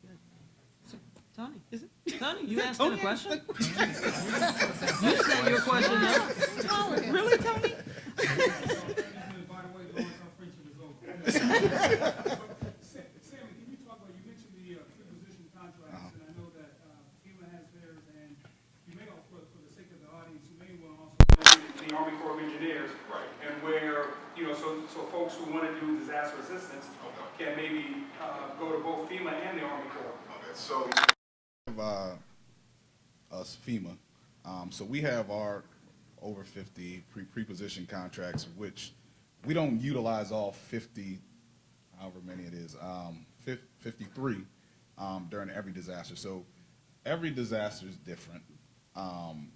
very good. So, Tony, is it? Tony, you asking a question? You said your question now. Tony, really, Tony? Sammy, can you talk about, you mentioned the pre-position contracts, and I know that FEMA has theirs, and you may also, for the sake of the audience, you may want to also mention the Army Corps of Engineers, right? And where, so folks who want to do disaster assistance can maybe go to both FEMA and the Army Corps. Okay, so us FEMA, so we have our over 50 pre-position contracts, which we don't utilize all 50, however many it is, 53 during every disaster. So every disaster is different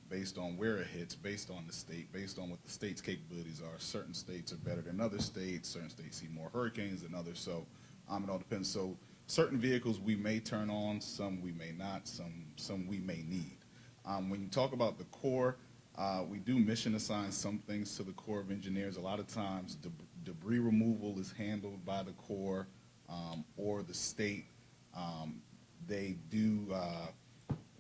based on where it hits, based on the state, based on what the state's capabilities are. Certain states are better than other states. Certain states see more hurricanes than others. So it all depends. So certain vehicles we may turn on, some we may not, some we may need. When you talk about the Corps, we do mission assign some things to the Corps of Engineers. A lot of times debris removal is handled by the Corps or the state. They do,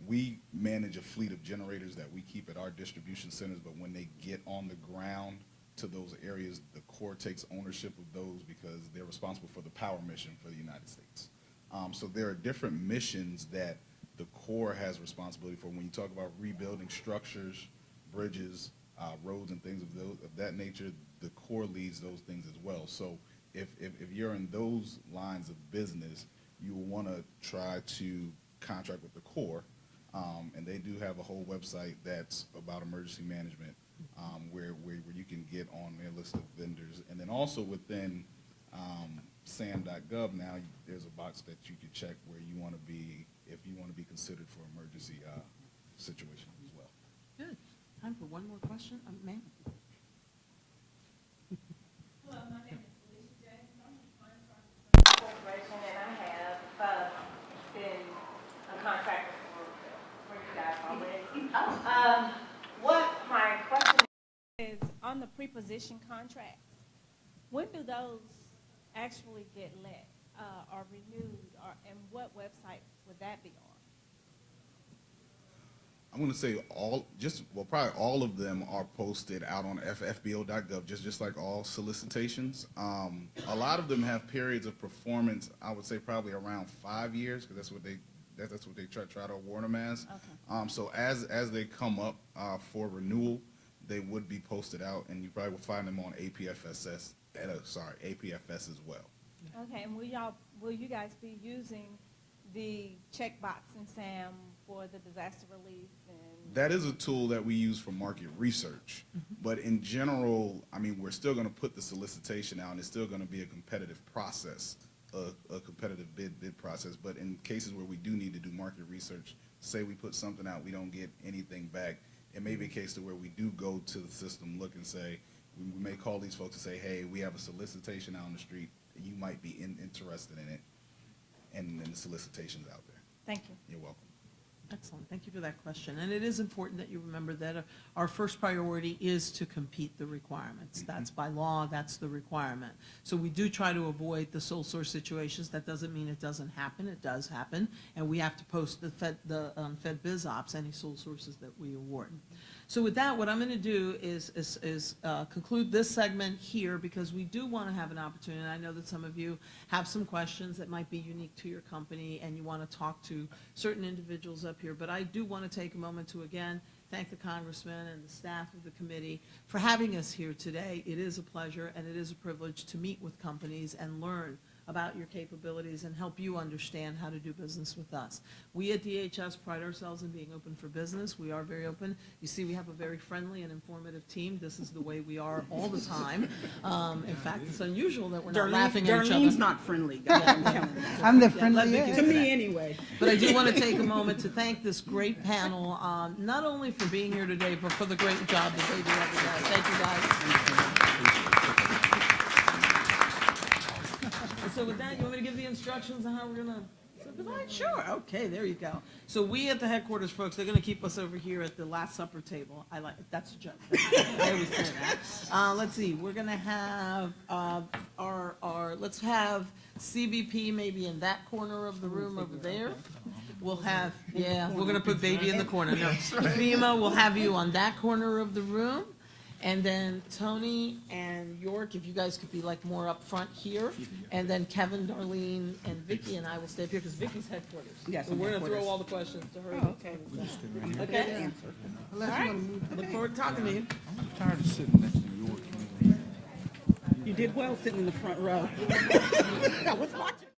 we manage a fleet of generators that we keep at our distribution centers, but when they get on the ground to those areas, the Corps takes ownership of those because they're responsible for the power mission for the United States. So there are different missions that the Corps has responsibility for. When you talk about rebuilding structures, bridges, roads, and things of that nature, the Corps leads those things as well. So if you're in those lines of business, you will want to try to contract with the Corps, and they do have a whole website that's about emergency management, where you can get on their list of vendors. And then also within SAM.gov now, there's a box that you can check where you want to be if you want to be considered for emergency situations as well. Good. Time for one more question. Ma'am. Hello, my name is Felicia James. I'm with the Corporation, and I have been a contractor for you guys already. What my question is, on the preposition contracts, when do those actually get let or renewed, and what website would that be on? I'm going to say probably all of them are posted out on ffbo.gov, just like all solicitations. A lot of them have periods of performance, I would say probably around 5 years, because that's what they try to award them as. Okay. So as they come up for renewal, they would be posted out, and you probably will find them on APFS as well. Okay, and will you guys be using the checkbox and SAM for the disaster relief? And That is a tool that we use for market research. But in general, I mean, we're still going to put the solicitation out, and it's still going to be a competitive process, a competitive bid process. But in cases where we do need to do market research, say we put something out, we don't get anything back, it may be a case to where we do go to the system, look and say, we may call these folks and say, hey, we have a solicitation out on the street, you might be interested in it, and then the solicitation's out there. Thank you. You're welcome. Excellent. Thank you for that question. And it is important that you remember that our first priority is to compete the requirements. That's by law, that's the requirement. So we do try to avoid the sole source situations. That doesn't mean it doesn't happen. It does happen. And we have to post the Fedbizopps, any sole sources that we award. So with that, what I'm going to do is conclude this segment here, because we do want to have an opportunity. And I know that some of you have some questions that might be unique to your company, and you want to talk to certain individuals up here. But I do want to take a moment to, again, thank the congressman and the staff of the committee for having us here today. It is a pleasure and it is a privilege to meet with companies and learn about your capabilities and help you understand how to do business with us. We at DHS pride ourselves in being open for business. We are very open. You see, we have a very friendly and informative team. This is the way we are all the time. In fact, it's unusual that we're not laughing at each other. Darlene's not friendly, guys. I'm the friendliest. To me, anyway. But I do want to take a moment to thank this great panel, not only for being here today, but for the great job that they do every day. Thank you, guys. So with that, you want me to give the instructions on how we're gonna say goodbye? Sure. Okay, there you go. So we at the headquarters, folks, they're gonna keep us over here at the Last Supper table. I like it. That's a joke. I always say that. Let's see. We're gonna have let's have CBP maybe in that corner of the room over there. We'll have we're gonna put baby in the corner. No, Fema, we'll have you on that corner of the room. And then Tony and York, if you guys could be like more up front here. And then Kevin, Darlene, and Vicky and I will stay up here because Vicky's headquarters. Yes, So we're going to throw headquarters. all the questions to her. Oh, okay. Okay? All right. Look forward to talking to you. I'm tired of sitting next to York. You did well sitting in the front row. I was watching.